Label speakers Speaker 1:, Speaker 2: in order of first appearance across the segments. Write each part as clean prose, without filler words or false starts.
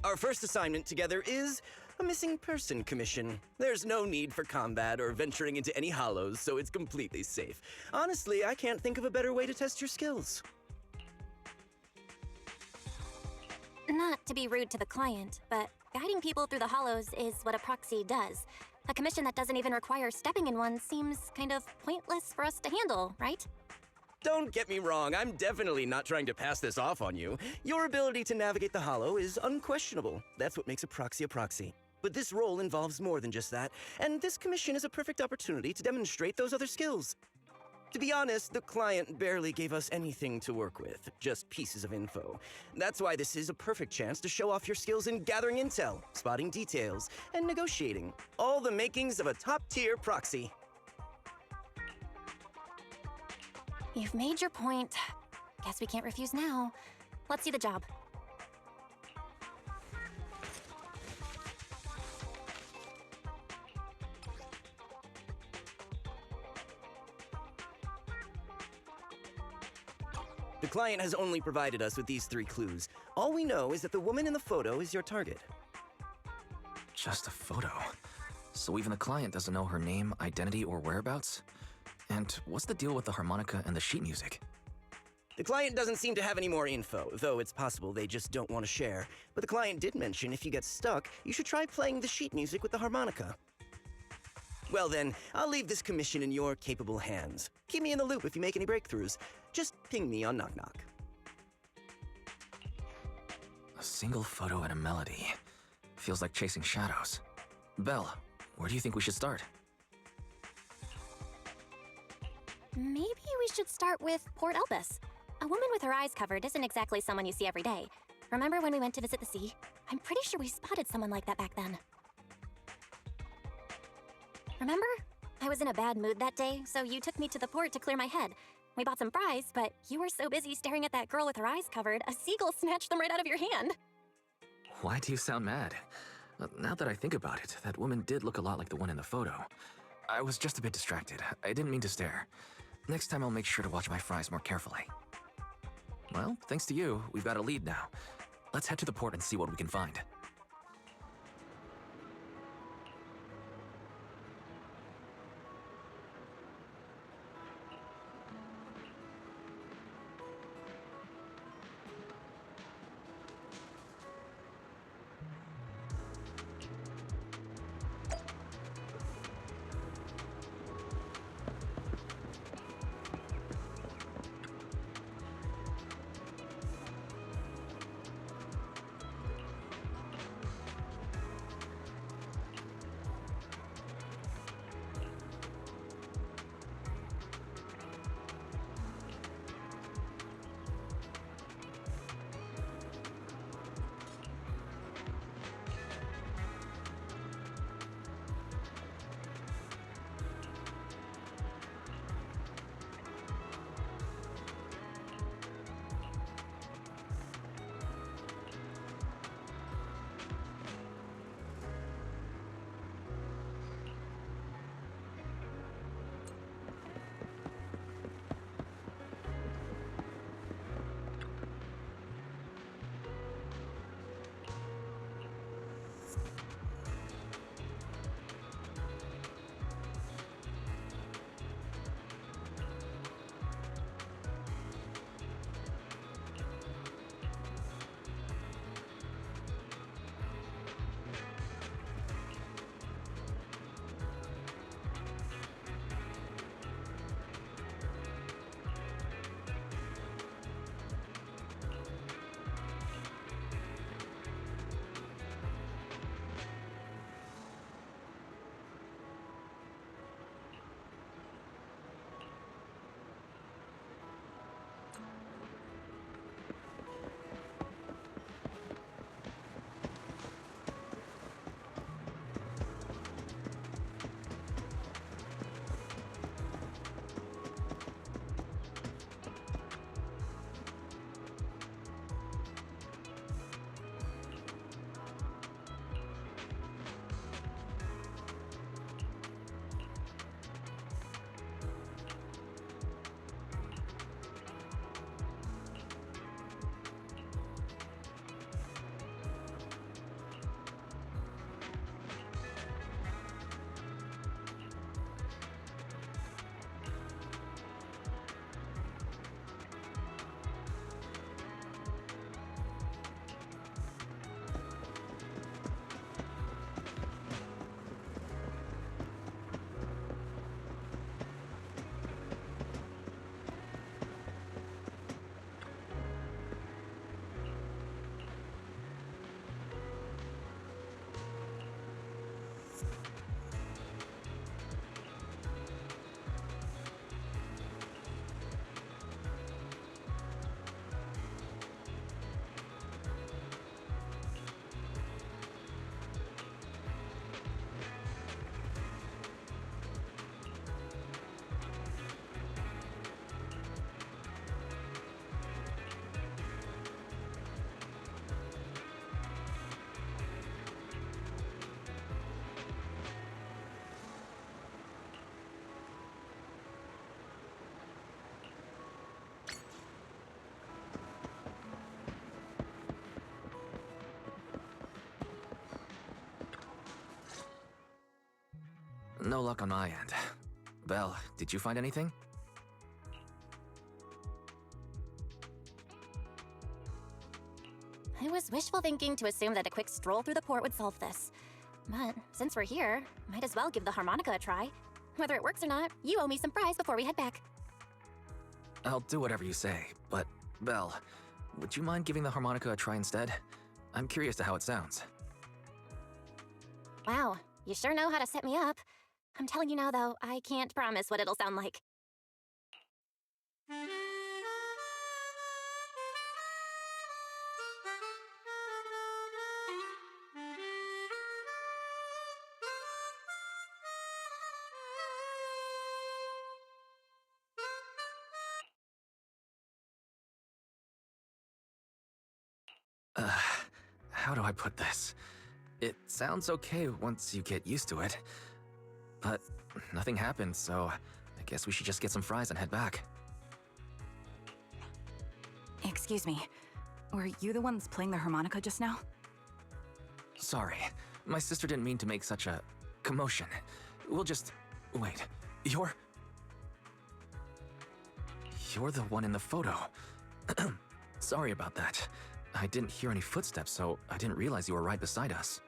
Speaker 1: Our first assignment together is a missing person commission. There's no need for combat or venturing into any hollows, so it's completely safe. Honestly, I can't think of a better way to test your skills.
Speaker 2: Not to be rude to the client, but guiding people through the hollows is what a proxy does. A commission that doesn't even require stepping in one seems kind of pointless for us to handle, right?
Speaker 1: Don't get me wrong, I'm definitely not trying to pass this off on you. Your ability to navigate the hollow is unquestionable. That's what makes a proxy. But this role involves more than just that, and this commission is a perfect opportunity to demonstrate those other skills. To be honest, the client barely gave us anything to work with, just pieces of info. That's why this is a perfect chance to show off your skills in gathering intel, spotting details, and negotiating. All the makings of a top-tier proxy.
Speaker 2: You've made your point. Guess we can't refuse now. Let's see the job.
Speaker 1: The client has only provided us with these 3 clues. All we know is that the woman in the photo is your target.
Speaker 3: Just a photo. So even the client doesn't know her name, identity, or whereabouts? And what's the deal with the harmonica and the sheet music?
Speaker 1: The client doesn't seem to have any more info, though it's possible they just don't want to share. But the client did mention if you get stuck, you should try playing the sheet music with the harmonica. Well then, I'll leave this commission in your capable hands. Keep me in the loop if you make any breakthroughs. Just ping me on Knock Knock.
Speaker 3: A single photo and a melody. Feels like chasing shadows. Belle, where do you think we should start?
Speaker 2: Maybe we should start with Port Elpis. A woman with her eyes covered isn't exactly someone you see every day. Remember when we went to visit the sea? I'm pretty sure we spotted someone like that back then. Remember? I was in a bad mood that day, so you took me to the port to clear my head. We bought some fries, but you were so busy staring at that girl with her eyes covered, a seagull snatched them right out of your hand.
Speaker 3: Why do you sound mad? Now that I think about it, that woman did look a lot like the one in the photo. I was just a bit distracted. I didn't mean to stare. Next time I'll make sure to watch my fries more carefully. Well, thanks to you, we've got a lead now. Let's head to the port and see what we can find. No luck on my end. Belle, did you find anything?
Speaker 2: I was wishful thinking to assume that a quick stroll through the port would solve this. But since we're here, might as well give the harmonica a try. Whether it works or not, you owe me some fries before we head back.
Speaker 3: I'll do whatever you say, but Belle, would you mind giving the harmonica a try instead? I'm curious to how it sounds.
Speaker 2: Wow, you sure know how to set me up. I'm telling you now, though, I can't promise what it'll sound like.
Speaker 3: How do I put this? It sounds okay once you get used to it. But nothing happened, so I guess we should just get some fries and head back.
Speaker 4: Excuse me, were you the ones playing the harmonica just now?
Speaker 3: Sorry, my sister didn't mean to make such a commotion. We'll just... wait, you're the one in the photo. Sorry about that. I didn't hear any footsteps, so I didn't realize you were right beside us.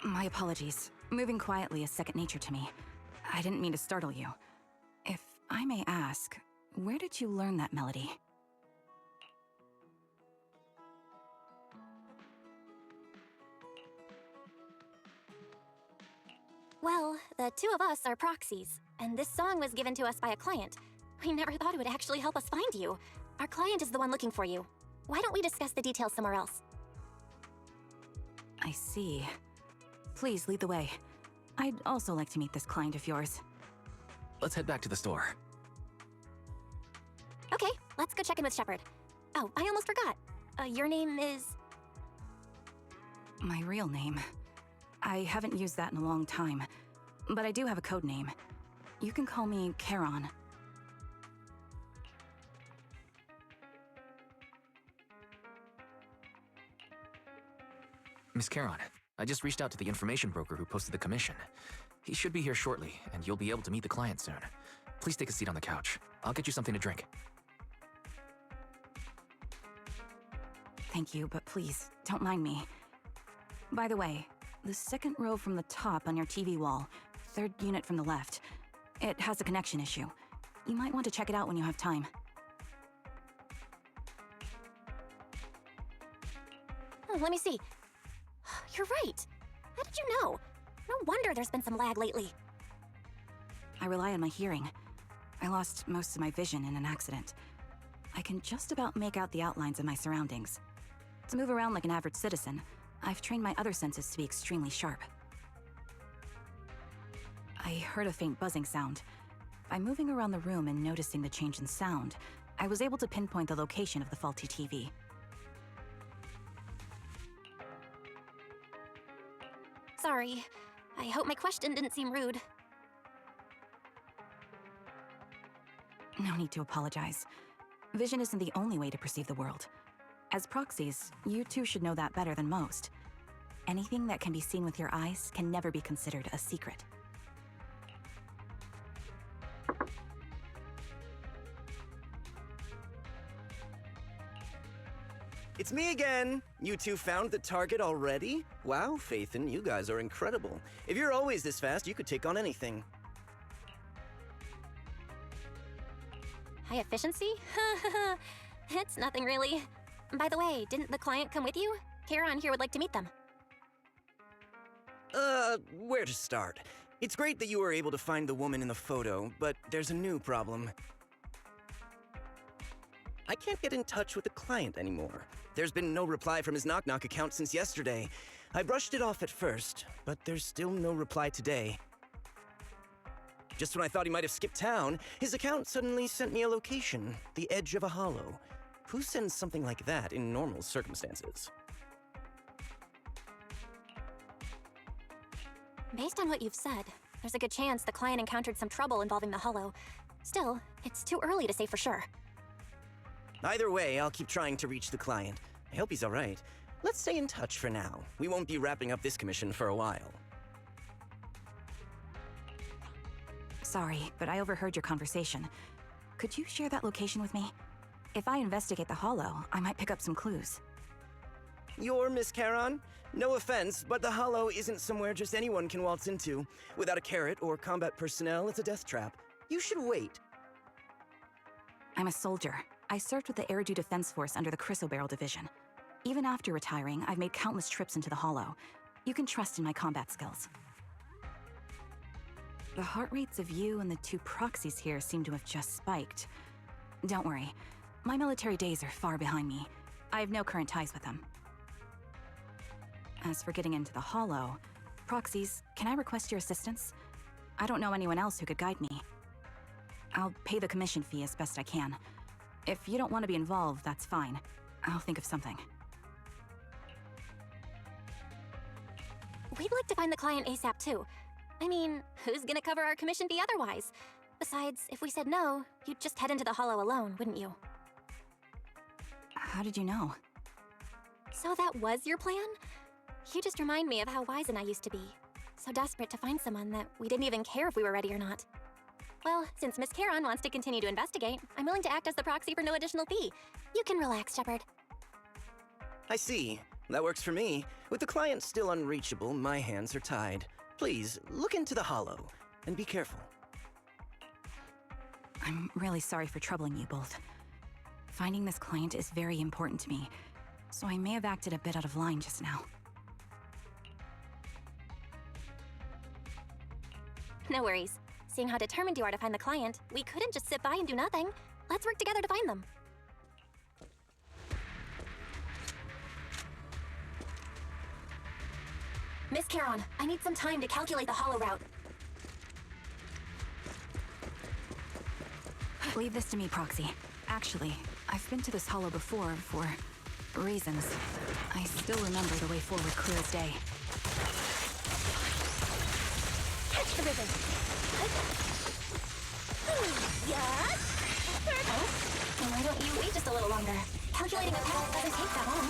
Speaker 4: My apologies. Moving quietly is second nature to me. I didn't mean to startle you. If I may ask, where did you learn that melody?
Speaker 2: Well, the two of us are proxies, and this song was given to us by a client. We never thought it would actually help us find you. Our client is the one looking for you. Why don't we discuss the details somewhere else?
Speaker 4: I see. Please lead the way. I'd also like to meet this client of yours.
Speaker 3: Let's head back to the store.
Speaker 2: Okay, let's go check in with Shepard. Oh, I almost forgot. Your name is...
Speaker 4: My real name. I haven't used that in a long time, but I do have a code name. You can call me Charon.
Speaker 3: Miss Charon, I just reached out to the information broker who posted the commission. He should be here shortly, and you'll be able to meet the client soon. Please take a seat on the couch. I'll get you something to drink.
Speaker 4: Thank you, but please, don't mind me. By the way, the second row from the top on your TV wall, third unit from the left, it has a connection issue. You might want to check it out when you have time.
Speaker 2: Oh, let me see. You're right. How did you know? No wonder there's been some lag lately.
Speaker 4: I rely on my hearing. I lost most of my vision in an accident. I can just about make out the outlines of my surroundings. To move around like an average citizen, I've trained my other senses to be extremely sharp. I heard a faint buzzing sound. By moving around the room and noticing the change in sound, I was able to pinpoint the location of the faulty TV.
Speaker 2: Sorry. I hope my question didn't seem rude.
Speaker 4: No need to apologize. Vision isn't the only way to perceive the world. As proxies, you two should know that better than most. Anything that can be seen with your eyes can never be considered a secret.
Speaker 1: It's me again! You two found the target already? Wow, Phaethon, you guys are incredible. If you're always this fast, you could take on anything.
Speaker 2: High efficiency? It's nothing really. By the way, didn't the client come with you? Charon here would like to meet them.
Speaker 1: Where to start? It's great that you were able to find the woman in the photo, but there's a new problem. I can't get in touch with the client anymore. There's been no reply from his Knock Knock account since yesterday. I brushed it off at first, but there's still no reply today. Just when I thought he might have skipped town, his account suddenly sent me a location, the edge of a hollow. Who sends something like that in normal circumstances?
Speaker 2: Based on what you've said, there's a good chance the client encountered some trouble involving the Hollow. Still, it's too early to say for sure.
Speaker 1: Either way, I'll keep trying to reach the client. I hope he's all right. Let's stay in touch for now. We won't be wrapping up this commission for a while.
Speaker 4: sorry, but I overheard your conversation. Could you share that location with me? If I investigate the Hollow, I might pick up some clues.
Speaker 1: You're Miss Charon? No offense, but the Hollow isn't somewhere just anyone can waltz into. Without a carrot or combat personnel, it's a death trap. You should wait.
Speaker 4: I'm a soldier. I served with the Eridu Defense Force under the Chrysoberyl Division. Even after retiring, I've made countless trips into the Hollow. You can trust in my combat skills. The heart rates of you and the two proxies here seem to have just spiked. Don't worry. My military days are far behind me. I have no current ties with them. As for getting into the Hollow, proxies, can I request your assistance? I don't know anyone else who could guide me. I'll pay the commission fee as best I can. If you don't want to be involved, that's fine. I'll think of something.
Speaker 2: We'd like to find the client ASAP too. I mean, who's gonna cover our commission fee otherwise? Besides, if we said no, you'd just head into the Hollow alone, wouldn't you?
Speaker 4: How did you know?
Speaker 2: So that was your plan? You just remind me of how Wise and I used to be. So desperate to find someone that we didn't even care if we were ready or not. Well, since Miss Charon wants to continue to investigate, I'm willing to act as the proxy for no additional fee. You can relax, Shepard.
Speaker 1: I see. That works for me. With the client still unreachable, my hands are tied. Please, look into the Hollow, and be careful.
Speaker 4: I'm really sorry for troubling you both. Finding this client is very important to me, so I may have acted a bit out of line just now.
Speaker 2: No worries. Seeing how determined you are to find the client, we couldn't just sit by and do nothing. Let's work together to find them. Miss Charon, I need some time to calculate the Hollow route.
Speaker 4: Leave this to me, Proxy. Actually, I've been to this Hollow before for reasons. I still remember the way forward clear as day.
Speaker 2: Catch the ribbon. Yes. Oh, then why don't you wait just a little longer? Calculating a path doesn't take that long.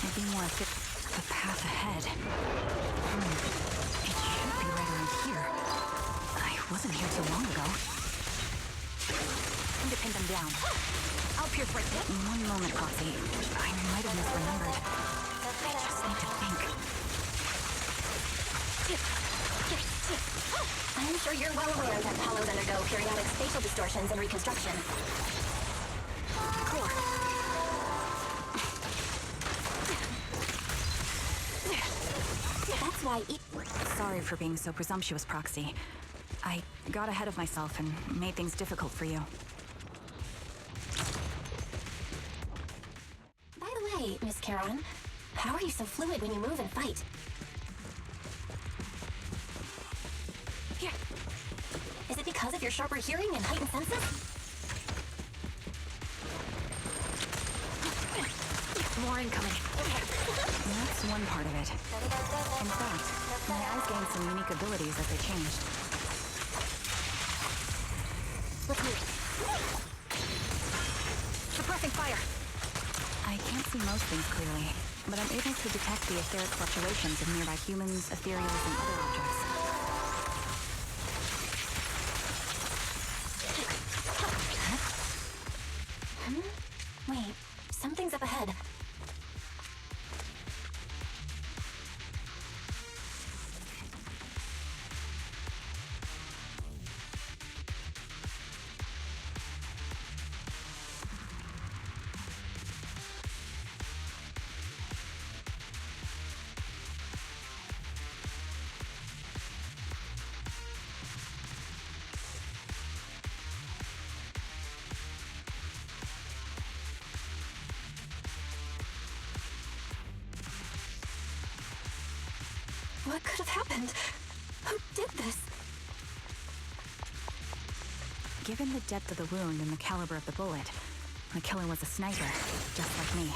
Speaker 4: I'd be more fit the path ahead. It should be right around here. I wasn't here too long ago. Time to pin them down. I'll pierce right there. One moment, Proxy. I might have misremembered. I just need to think.
Speaker 2: I'm sure you're well aware that hollows undergo periodic spatial distortions and reconstruction. Clear. That's why
Speaker 4: Sorry for being so presumptuous, Proxy. I got ahead of myself and made things difficult for you.
Speaker 2: By the way, Miss Charon, how are you so fluid when you move and fight? Here. Is it because of your sharper hearing and heightened senses?
Speaker 4: More incoming. That's one part of it. In fact, my eyes gained some unique abilities as they changed.
Speaker 2: Let's move.
Speaker 4: Suppressing fire! I can't see most things clearly, but I'm able to detect the etheric fluctuations of nearby humans, ethereals, and other objects.
Speaker 2: Wait, something's up ahead. What could have happened? Who did this?
Speaker 4: Given the depth of the wound and the caliber of the bullet, the killer was a sniper, just like me.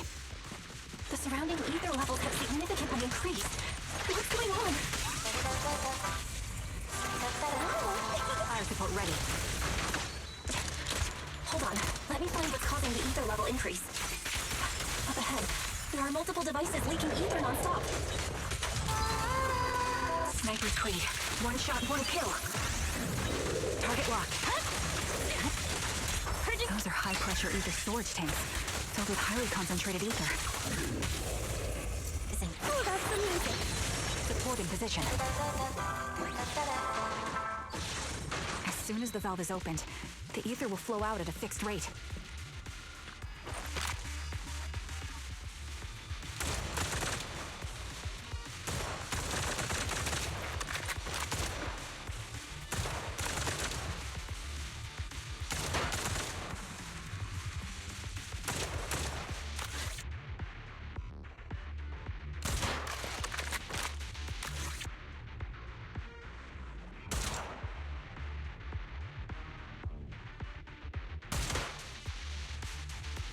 Speaker 2: The surrounding ether levels have significantly increased. What's going on?
Speaker 4: Fire support ready.
Speaker 2: Hold on. Let me find what's causing the ether level increase. Up ahead, the There are multiple devices leaking ether non-stop.
Speaker 4: Sniper's clean. One shot, one kill. Target locked. Those are high-pressure ether storage tanks, filled with highly concentrated ether.
Speaker 2: Oh, that's amazing.
Speaker 4: Support in position. As soon as the valve is opened, the ether will flow out at a fixed rate.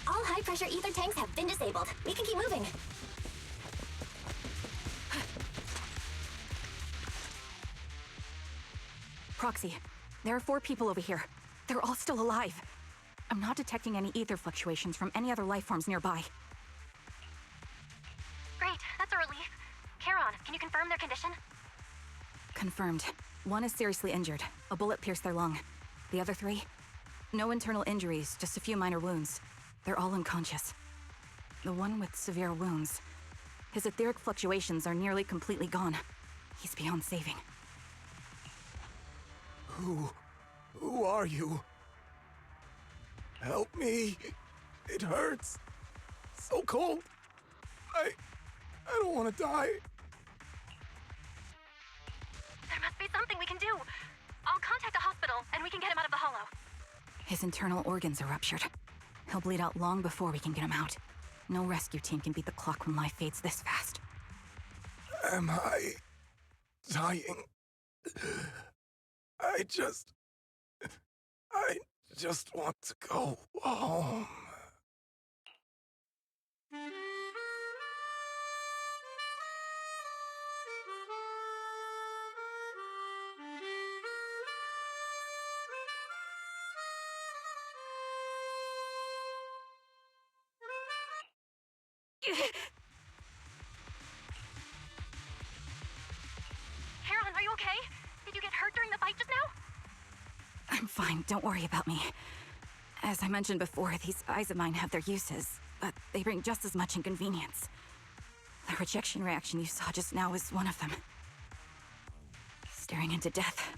Speaker 2: All high-pressure ether tanks have been disabled. We can keep moving.
Speaker 4: Proxy, there are 4 people over here. They're all still alive. I'm not detecting any ether fluctuations from any other life forms nearby.
Speaker 2: Great, that's a relief. Charon, can you confirm their condition?
Speaker 4: Confirmed. 1 is seriously injured. A bullet pierced their lung. The other 3? No internal injuries, just a few minor wounds. They're all unconscious. The one with severe wounds. His etheric fluctuations are nearly completely gone. He's beyond saving.
Speaker 5: Who are you? Help me. It hurts. So cold. I don't want to die.
Speaker 2: There must be something we can do. I'll contact the hospital, and we can get him out of the hollow.
Speaker 4: His internal organs are ruptured. He'll bleed out long before we can get him out. No rescue team can beat the clock when life fades this fast.
Speaker 5: Am I dying? I just want to go home.
Speaker 2: Charon, are you okay? Did you get hurt during the fight just now?
Speaker 4: I'm fine, don't worry about me. As I mentioned before, these eyes of mine have their uses, but they bring just as much inconvenience. The rejection reaction you saw just now is one of them. Staring into death,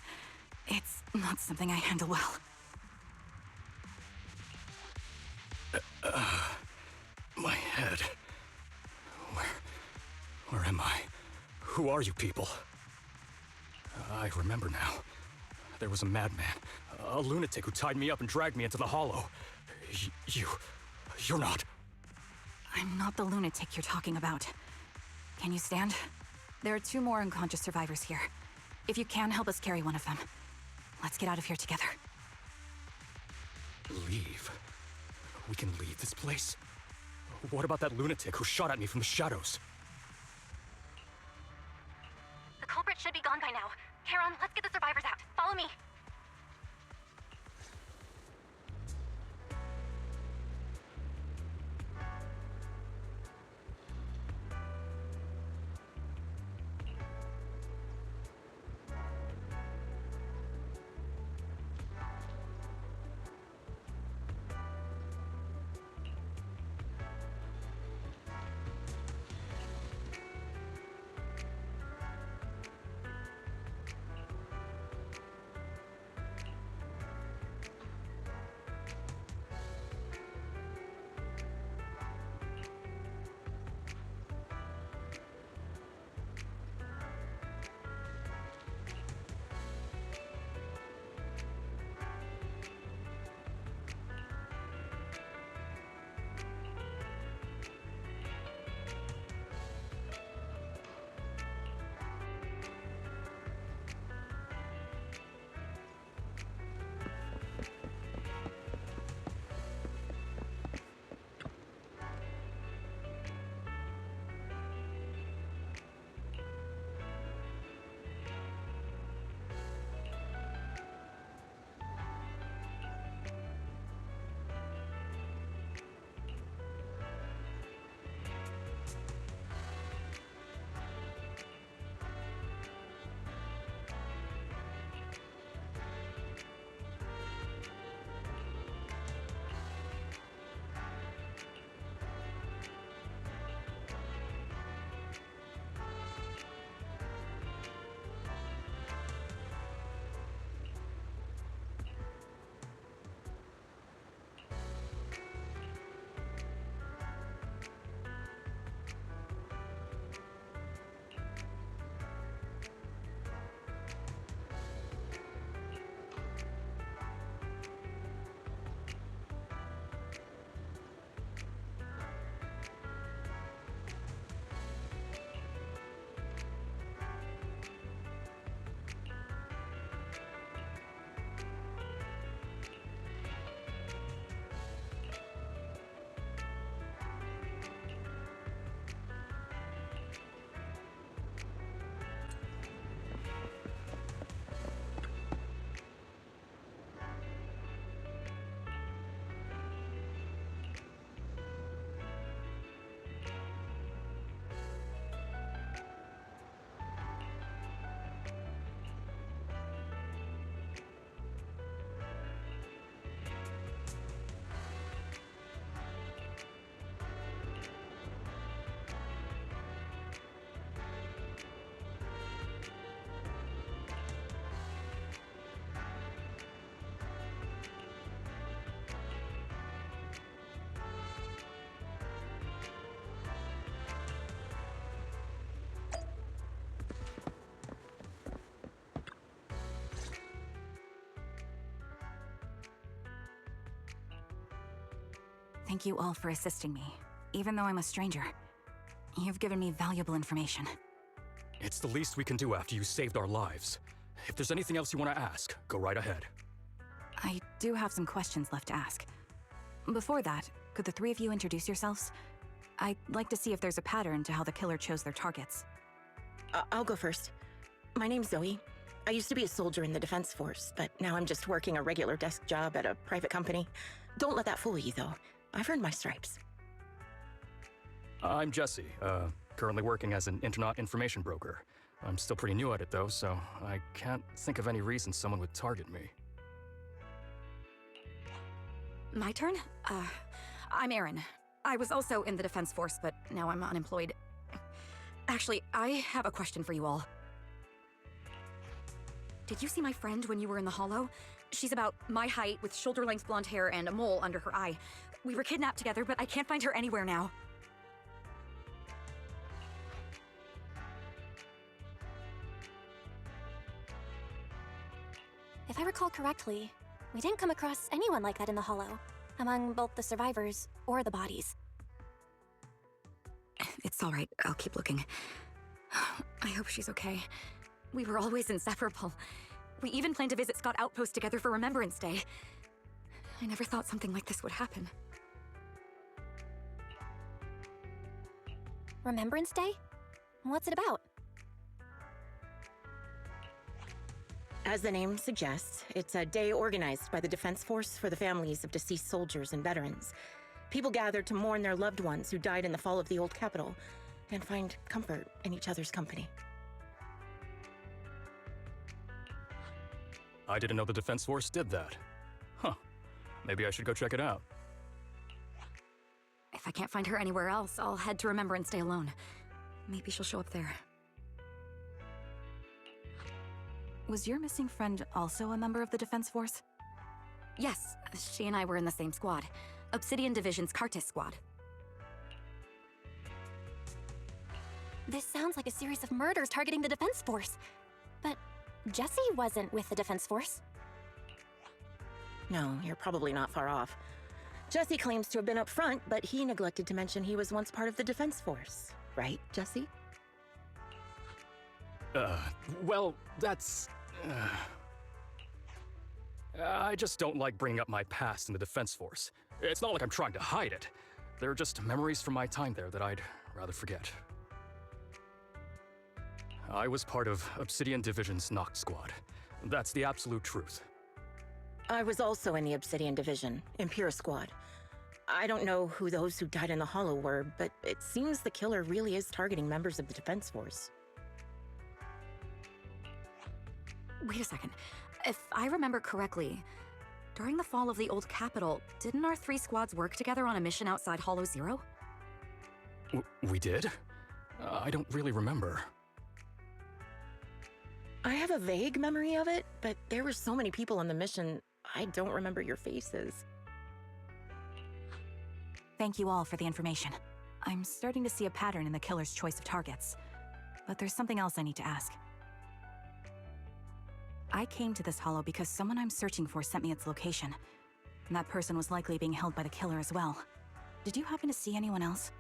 Speaker 4: it's not something I handle well.
Speaker 1: My head. Where am I? Who are you people? I remember now. There was a madman, a lunatic who tied me up and dragged me into the hollow. You're not.
Speaker 4: I'm not the lunatic you're talking about. Can you stand? There are 2 more unconscious survivors here. If you can, help us carry one of them. Let's get out of here together.
Speaker 1: Leave? We can leave this place? What about that lunatic who shot at me from the shadows?
Speaker 2: The culprit should be gone by now. Charon, let's get the survivors out. Follow me.
Speaker 4: Thank you all for assisting me, even though I'm a stranger. You've given me valuable information.
Speaker 6: It's the least we can do after you saved our lives. If there's anything else you want to ask, go right ahead.
Speaker 4: I do have some questions left to ask. Before that, could the three of you introduce yourselves? I'd like to see if there's a pattern to how the killer chose their targets.
Speaker 7: I'll go first. My name's Zoe. I used to be a soldier in the Defense Force, but now I'm just working a regular desk job at a private company. Don't let that fool you, though. I've earned my stripes.
Speaker 6: I'm Jesse, currently working as an internet information broker. I'm still pretty new at it, though, so I can't think of any reason someone would target me.
Speaker 4: My turn? I'm Erin. I was also in the Defense Force, but now I'm unemployed. Actually, I have a question for you all. Did you see my friend when you were in the Hollow? She's about my height, with shoulder-length blonde hair and a mole under her eye. We were kidnapped together, but I can't find her anywhere now.
Speaker 2: If I recall correctly, we didn't come across anyone like that in the Hollow, among both the survivors or the bodies.
Speaker 4: It's all right. I'll keep looking. I hope she's okay. We were always inseparable. We even planned to visit Scott Outpost together for Remembrance Day. I never thought something like this would happen.
Speaker 2: Remembrance Day? What's it about?
Speaker 7: As the name suggests, it's a day organized by the Defense Force for the families of deceased soldiers and veterans. People gather to mourn their loved ones who died in the fall of the old capital and find comfort in each other's company.
Speaker 6: I didn't know the Defense Force did that. Huh. Maybe I should go check it out.
Speaker 4: If I can't find her anywhere else, I'll head to Remembrance Day alone. Maybe she'll show up there. Was your missing friend also a member of the Defense Force? Yes, she and I were in the same squad. Obsidian Division's Cartis squad.
Speaker 2: This sounds like a series of murders targeting the Defense Force. But Jesse wasn't with the Defense Force.
Speaker 7: No, you're probably not far off. Jesse claims to have been up front, but he neglected to mention he was once part of the Defense Force. Right, Jesse?
Speaker 6: Well, that's... I just don't like bringing up my past in the Defense Force. It's not like I'm trying to hide it. They're just memories from my time there that I'd rather forget. I was part of Obsidian Division's Noct Squad. That's the absolute truth.
Speaker 7: I was also in the Obsidian Division, Impera Squad. I don't know who those who died in the Hollow were, but it seems the killer really is targeting members of the Defense Force.
Speaker 4: Wait a second. If I remember correctly, during the fall of the old capital, didn't our three squads work together on a mission outside Hollow Zero?
Speaker 6: We did? I don't really remember.
Speaker 7: I have a vague memory of it, but there were so many people on the mission, I don't remember your faces.
Speaker 4: Thank you all for the information. I'm starting to see a pattern in the killer's choice of targets. But there's something else I need to ask. I came to this hollow because someone I'm searching for sent me its location. And that person was likely being held by the killer as well. Did you happen to see anyone else?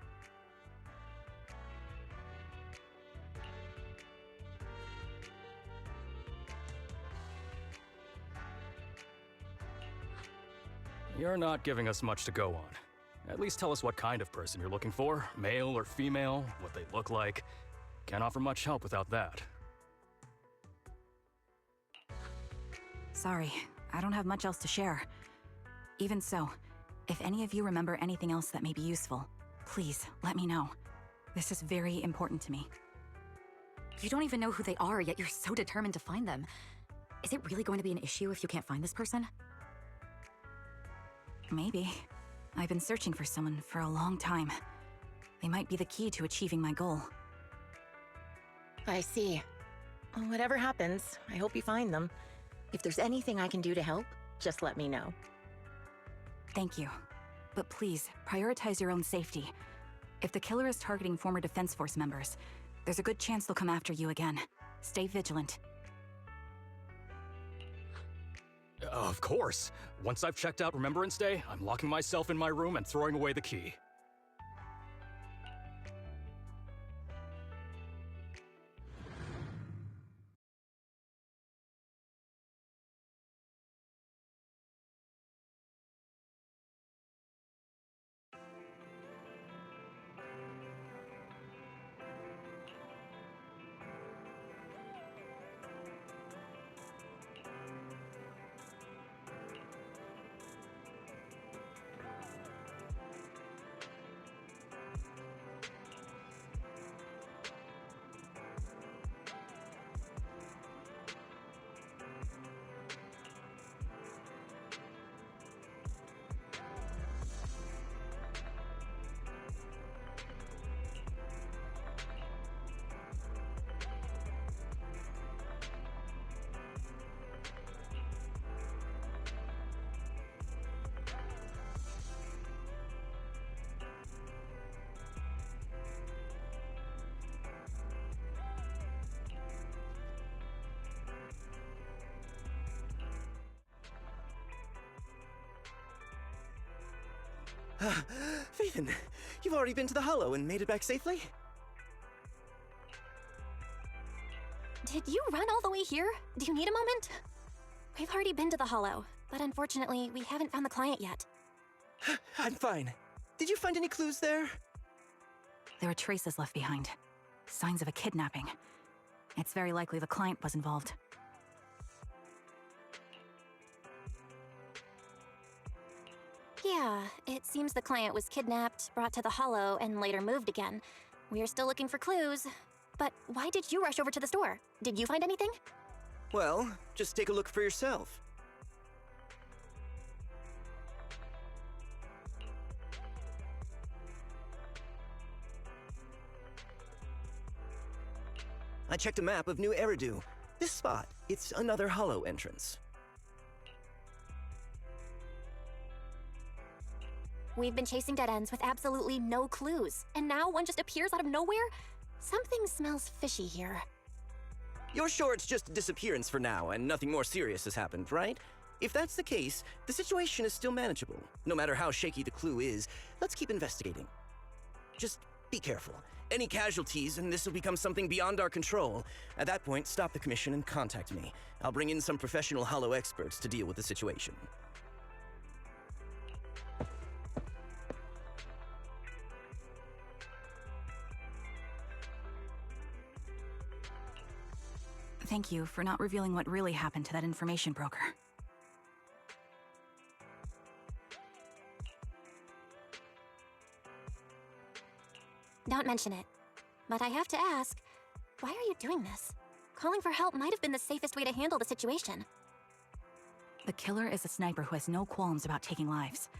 Speaker 6: You're not giving us much to go on. At least tell us what kind of person you're looking for, male or female, what they look like. Can't offer much help without that.
Speaker 4: Sorry, I don't have much else to share. Even so, if any of you remember anything else that may be useful, please let me know. This is very important to me. You don't even know who they are, yet you're so determined to find them. Is it really going to be an issue if you can't find this person? Maybe. I've been searching for someone for a long time. They might be the key to achieving my goal.
Speaker 7: I see. Well, whatever happens, I hope you find them. If there's anything I can do to help, just let me know.
Speaker 4: Thank you. But please, prioritize your own safety. If the killer is targeting former Defense Force members, there's a good chance they'll come after you again. Stay vigilant.
Speaker 6: Of course. Once I've checked out Remembrance Day, I'm locking myself in my room and throwing away the key.
Speaker 1: Phaethon, you've already been to the Hollow and made it back safely?
Speaker 2: Did you run all the way here? Do you need a moment? We've already been to the Hollow, but unfortunately, we haven't found the client yet.
Speaker 1: I'm fine. Did you find any clues there?
Speaker 4: There are traces left behind. Signs of a kidnapping. It's very likely the client was involved.
Speaker 2: Yeah, it seems the client was kidnapped, brought to the Hollow, and later moved again. We're still looking for clues. But why did you rush over to the store? Did you find anything?
Speaker 1: Well, just take a look for yourself. I checked a map of New Eridu. This spot, it's another Hollow entrance.
Speaker 2: We've been chasing dead ends with absolutely no clues, and now one just appears out of nowhere? Something smells fishy here.
Speaker 1: You're sure it's just a disappearance for now and nothing more serious has happened, right? If that's the case, the situation is still manageable. No matter how shaky the clue is, let's keep investigating. Just be careful. Any casualties, and this will become something beyond our control. At that point, stop the commission and contact me. I'll bring in some professional Hollow experts to deal with the situation.
Speaker 4: Thank you for not revealing what really happened to that information broker.
Speaker 2: Don't mention it. But I have to ask, why are you doing this? Calling for help might have been the safest way to handle the situation.
Speaker 4: The killer is a sniper who has no qualms about taking lives.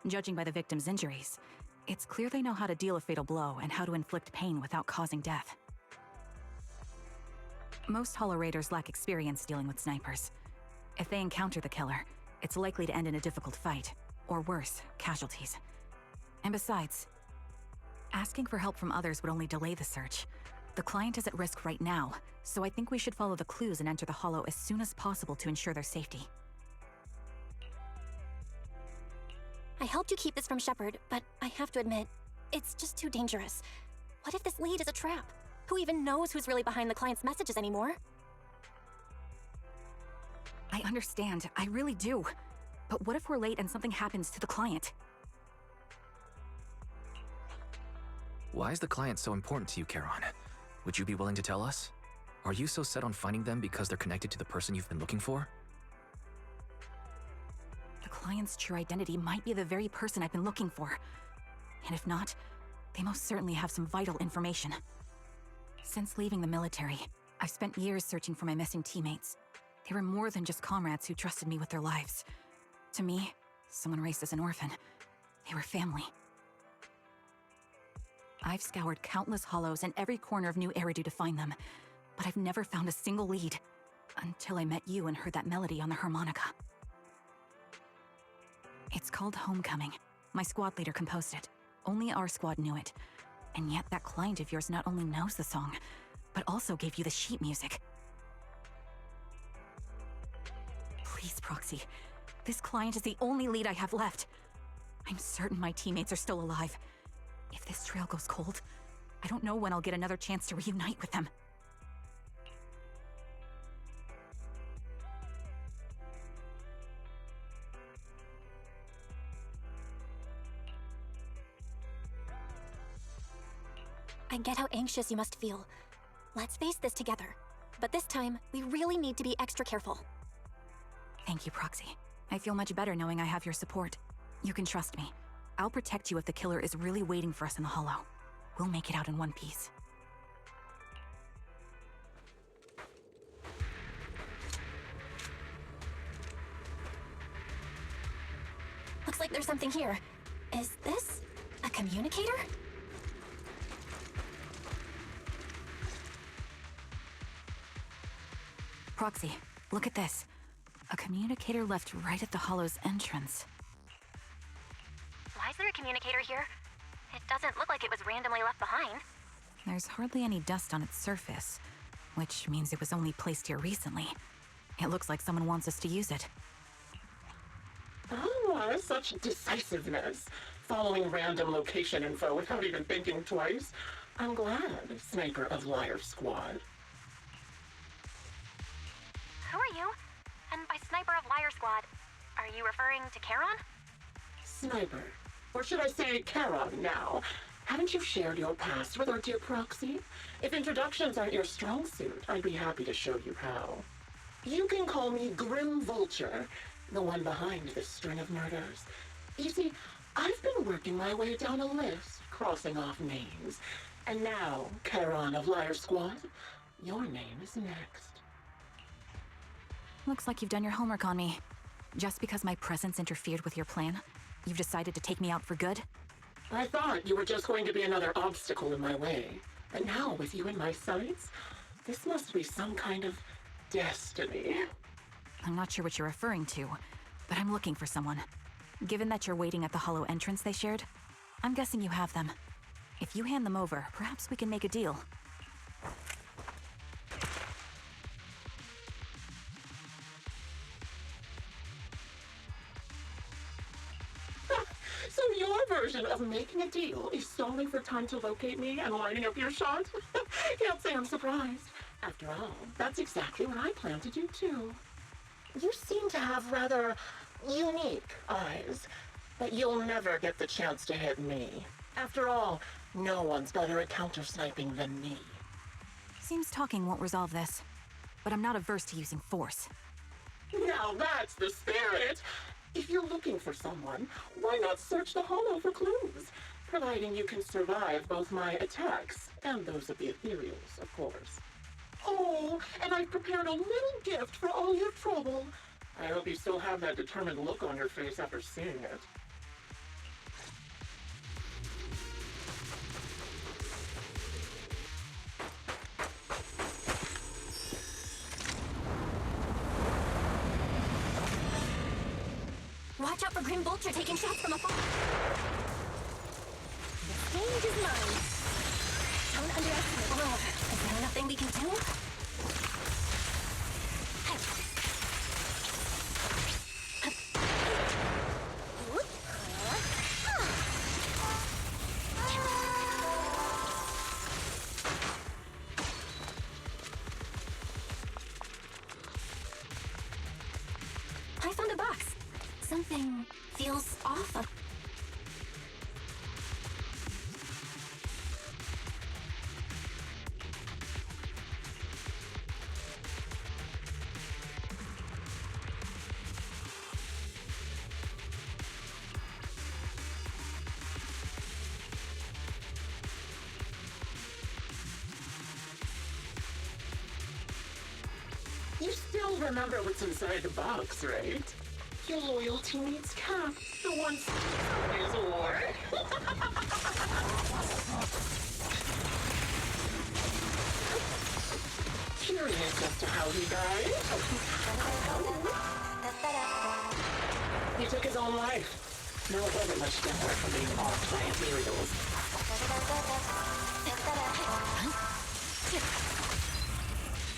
Speaker 4: Judging by the victim's injuries, it's clear they know how to deal a fatal blow and how to inflict pain without causing death. Most Hollow Raiders lack experience dealing with snipers. If they encounter the killer, it's likely to end in a difficult fight, or worse, casualties. And besides, asking for help from others would only delay the search. The client is at risk right now, so I think we should follow the clues and enter the Hollow as soon as possible to ensure their safety.
Speaker 2: I helped you keep this from Shepard, but I have to admit, it's just too dangerous. What if this lead is a trap? Who even knows who's really behind the client's messages anymore?
Speaker 4: I understand, I really do. But what if we're late and something happens to the client?
Speaker 3: Why is the client so important to you, Charon? Would you be willing to tell us? Are you so set on finding them because they're connected to the person you've been looking for?
Speaker 4: The client's true identity might be the very person I've been looking for. And if not, they most certainly have some vital information. Since leaving the military, I've spent years searching for my missing teammates. They were more than just comrades who trusted me with their lives. To me, someone raised as an orphan, they were family. I've scoured countless hollows in every corner of New Eridu to find them, but I've never found a single lead. Until I met you and heard that melody on the harmonica. It's called Homecoming. My squad leader composed it. Only our squad knew it. And yet that client of yours not only knows the song, but also gave you the sheet music. Please, Proxy. This client is the only lead I have left. I'm certain my teammates are still alive. If this trail goes cold, I don't know when I'll get another chance to reunite with them.
Speaker 2: I get how anxious you must feel. Let's face this together. But this time, we really need to be extra careful.
Speaker 4: Thank you, Proxy. I feel much better knowing I have your support. You can trust me. I'll protect you if the killer is really waiting for us in the Hollow. We'll make it out in one piece.
Speaker 2: Looks like there's something here. Is this a communicator?
Speaker 4: Proxy, look at this. A communicator left right at the Hollow's entrance.
Speaker 2: Why is there a communicator here? It doesn't look like it was randomly left behind.
Speaker 4: There's hardly any dust on its surface, which means it was only placed here recently. It looks like someone wants us to use it.
Speaker 8: Oh, such decisiveness. Following random location info without even thinking twice. I'm glad, Sniper of Liar Squad.
Speaker 2: Who are you? And by Sniper of Liar Squad, are you referring to Charon?
Speaker 8: Sniper. Or should I say Charon now? Haven't you shared your past with our dear Proxy? If introductions aren't your strong suit, I'd be happy to show you how. You can call me Grim Vulture, the one behind this string of murders. You see, I've been working my way down a list, crossing off names. And now, Charon of Liar Squad, your name is next.
Speaker 4: Looks like you've done your homework on me. Just because my presence interfered with your plan, you've decided to take me out for good?
Speaker 8: I thought you were just going to be another obstacle in my way. And now, with you in my sights, this must be some kind of destiny.
Speaker 4: I'm not sure what you're referring to, but I'm looking for someone. Given that you're waiting at the Hollow entrance they shared, I'm guessing you have them. If you hand them over, perhaps we can make a deal.
Speaker 8: So your version of making a deal is stalling for time to locate me and lining up your shot? Can't say I'm surprised. After all, that's exactly what I plan to do too. You seem to have rather unique eyes, but you'll never get the chance to hit me. After all, no one's better at counter-sniping than me.
Speaker 4: Seems talking won't resolve this, but I'm not averse to using force.
Speaker 8: Now that's the spirit! If you're looking for someone, why not search the Hollow for clues? Providing you can survive both my attacks and those of the Ethereals, of course. Oh, and I've prepared a little gift for all your trouble. I hope you still have that determined look on your face after seeing it.
Speaker 2: Watch out for Grim Vulture taking shots from afar. The stage is mine. Don't underestimate. Oh, is there nothing we can do? I found a box. Something feels off.
Speaker 8: You still remember what's inside the box, right? Your loyalty needs cap. The one is a war. Curious as to how he died. He took his own life. No, it wasn't much different from being off by Ethereals.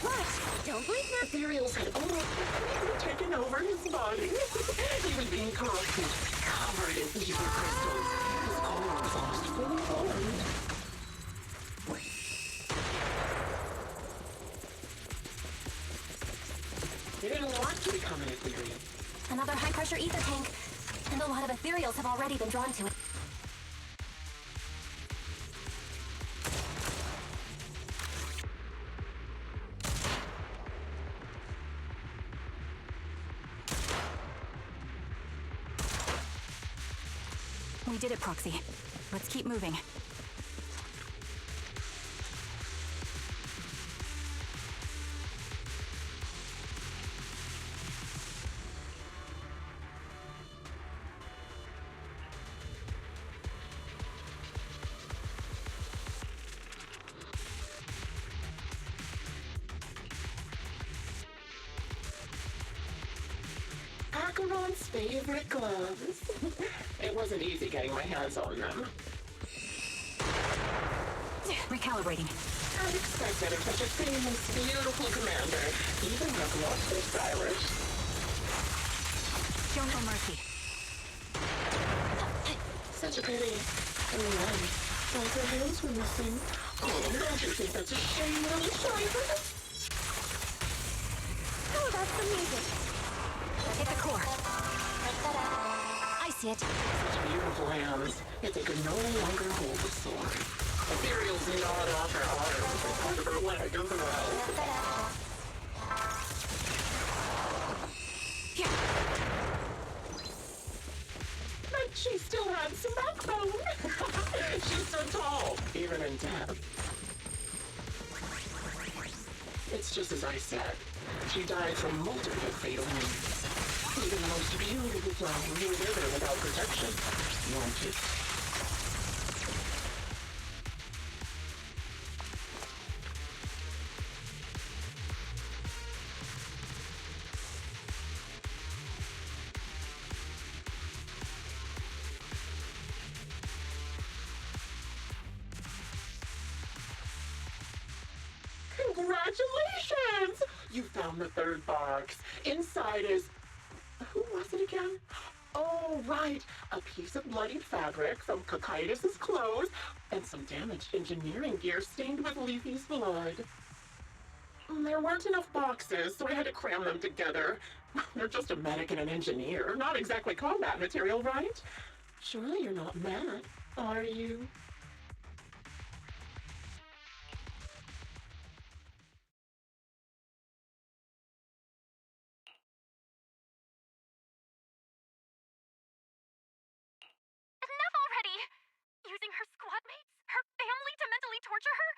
Speaker 2: What? Don't blink now.
Speaker 8: Ethereals had almost completely taken over his body. He was being corrupted, covered in ether crystals. His core was almost fully formed. He didn't want to become an Ethereal.
Speaker 2: Another high-pressure ether tank. And a lot of ethereals have already been drawn to it.
Speaker 4: We did it, Proxy. Let's keep moving.
Speaker 8: Acheron's favorite gloves. It wasn't easy getting my hands on them.
Speaker 4: Recalibrating.
Speaker 8: I'd expect that of such a famous, beautiful commander, even the gloves are stylish.
Speaker 4: Show no mercy.
Speaker 8: Such a pity. Anyway, both her hands were missing. Oh, don't you think that's a shame, little Cyber?
Speaker 2: How about some music?
Speaker 4: Hit the core.
Speaker 2: I see it.
Speaker 8: Such beautiful hands, yet they could no longer hold the sword. Ethereal's gnawed off her arms and part of her leg as well.
Speaker 4: Here.
Speaker 8: But she still had some backbone. She stood tall, even in death. It's just as I said. She died from multiple fatal wounds. Even the most beautiful flower will wither without protection, won't it? Congratulations! You found the third box. Inside is... Who was it again? Oh, right. A piece of bloodied fabric from Cocytus's clothes and some damaged engineering gear stained with Leafy's blood. There weren't enough boxes, so I had to cram them together. You're just a medic and an engineer, not exactly combat material, right? Surely you're not mad, are you?
Speaker 2: Enough already! Using her squad mates, her family to mentally torture her?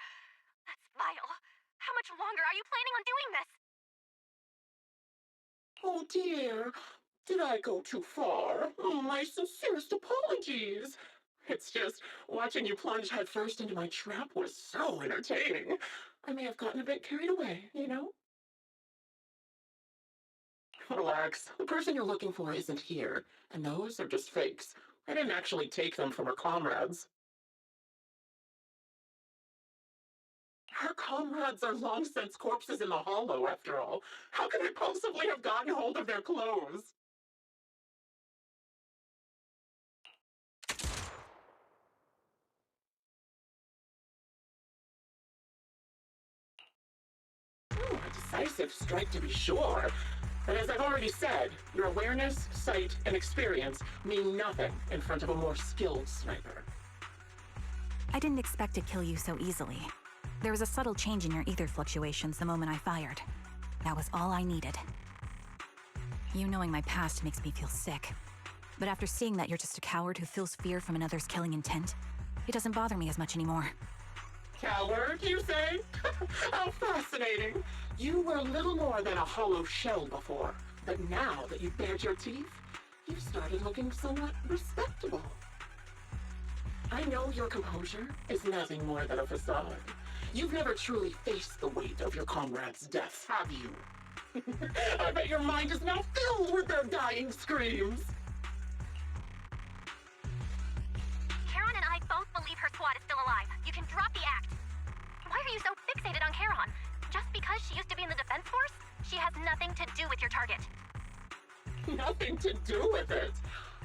Speaker 2: That's vile. How much longer are you planning on doing this?
Speaker 8: Oh dear, did I go too far? My sincerest apologies. It's just, watching you plunge headfirst into my trap was so entertaining. I may have gotten a bit carried away, you know? Relax, the person you're looking for isn't here, and those are just fakes. I didn't actually take them from her comrades. Her comrades are long since corpses in the hollow, after all. How could I possibly have gotten hold of their clothes? A decisive strike to be sure. But as I've already said, your awareness, sight, and experience mean nothing in front of a more skilled sniper.
Speaker 4: I didn't expect to kill you so easily. There was a subtle change in your ether fluctuations the moment I fired. That was all I needed. You knowing my past makes me feel sick. But after seeing that you're just a coward who feels fear from another's killing intent, it doesn't bother me as much anymore.
Speaker 8: Coward, you say? How fascinating. You were little more than a hollow shell before. But now that you've bared your teeth, you've started looking somewhat respectable. I know your composure is nothing more than a facade. You've never truly faced the weight of your comrades' deaths, have you? I bet your mind is now filled with their dying screams.
Speaker 2: Charon and I both believe her squad is still alive. You can drop the act. Why are you so fixated on Charon? Just because she used to be in the Defense Force, she has nothing to do with your target.
Speaker 8: Nothing to do with it?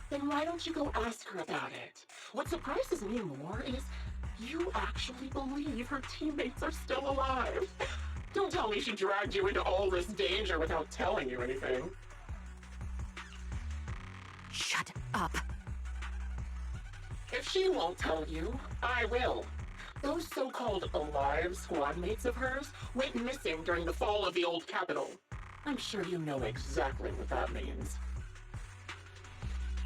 Speaker 8: Then why don't you go ask her about it? What surprises me more is you actually believe her teammates are still alive. Don't tell me she dragged you into all this danger without telling you anything.
Speaker 4: Shut up.
Speaker 8: If she won't tell you, I will. Those so-called alive squad mates of hers went missing during the fall of the old capital. I'm sure you know exactly what that means.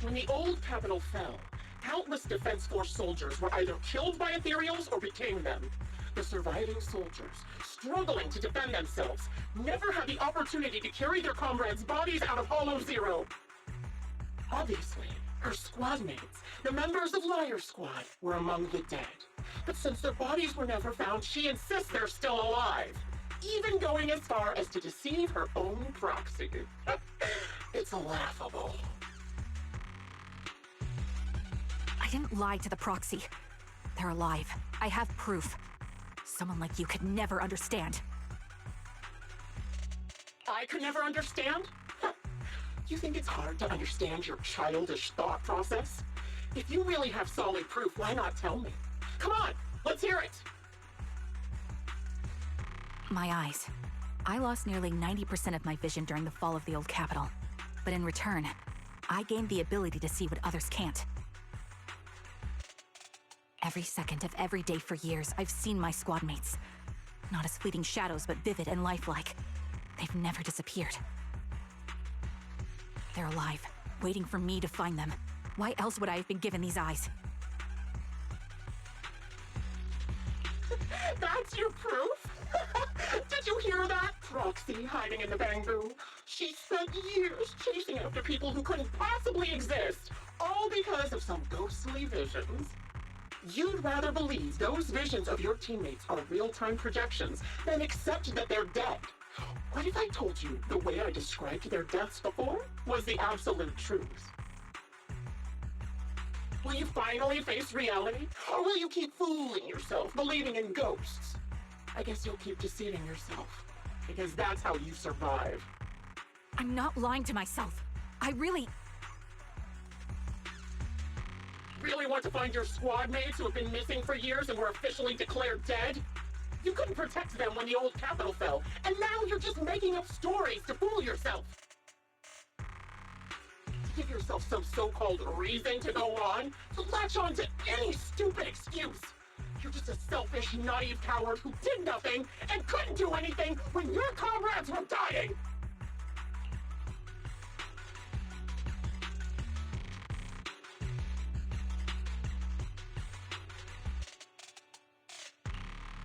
Speaker 8: When the old capital fell, countless Defense Force soldiers were either killed by Ethereals or became them. The surviving soldiers, struggling to defend themselves, never had the opportunity to carry their comrades' bodies out of Hollow Zero. Obviously, her squad mates, the members of Liar Squad, were among the dead. But since their bodies were never found, she insists they're still alive, even going as far as to deceive her own proxy. It's laughable.
Speaker 4: I didn't lie to the proxy. They're alive. I have proof. Someone like you could never understand.
Speaker 8: I could never understand? You think it's hard to understand your childish thought process? If you really have solid proof, why not tell me? Come on, let's hear it!
Speaker 4: My eyes. I lost nearly 90% of my vision during the fall of the old capital. But in return, I gained the ability to see what others can't. Every second of every day for years, I've seen my squad mates. Not as fleeting shadows, but vivid and lifelike. They've never disappeared. They're alive, waiting for me to find them. Why else would I have been given these eyes?
Speaker 8: That's your proof? Did you hear that? Proxy hiding in the bamboo. She spent years chasing after people who couldn't possibly exist, all because of some ghostly visions. You'd rather believe those visions of your teammates are real-time projections than accept that they're dead. What if I told you the way I described their deaths before was the absolute truth? Will you finally face reality? Or will you keep fooling yourself, believing in ghosts? I guess you'll keep deceiving yourself, because that's how you survive.
Speaker 4: I'm not lying to myself. I really
Speaker 8: want to find your squad mates who have been missing for years and were officially declared dead? You couldn't protect them when the old capital fell, and now you're just making up stories to fool yourself. To give yourself some so-called reason to go on, to latch on to any stupid excuse. You're just a selfish, naive coward who did nothing and couldn't do anything when your comrades were dying.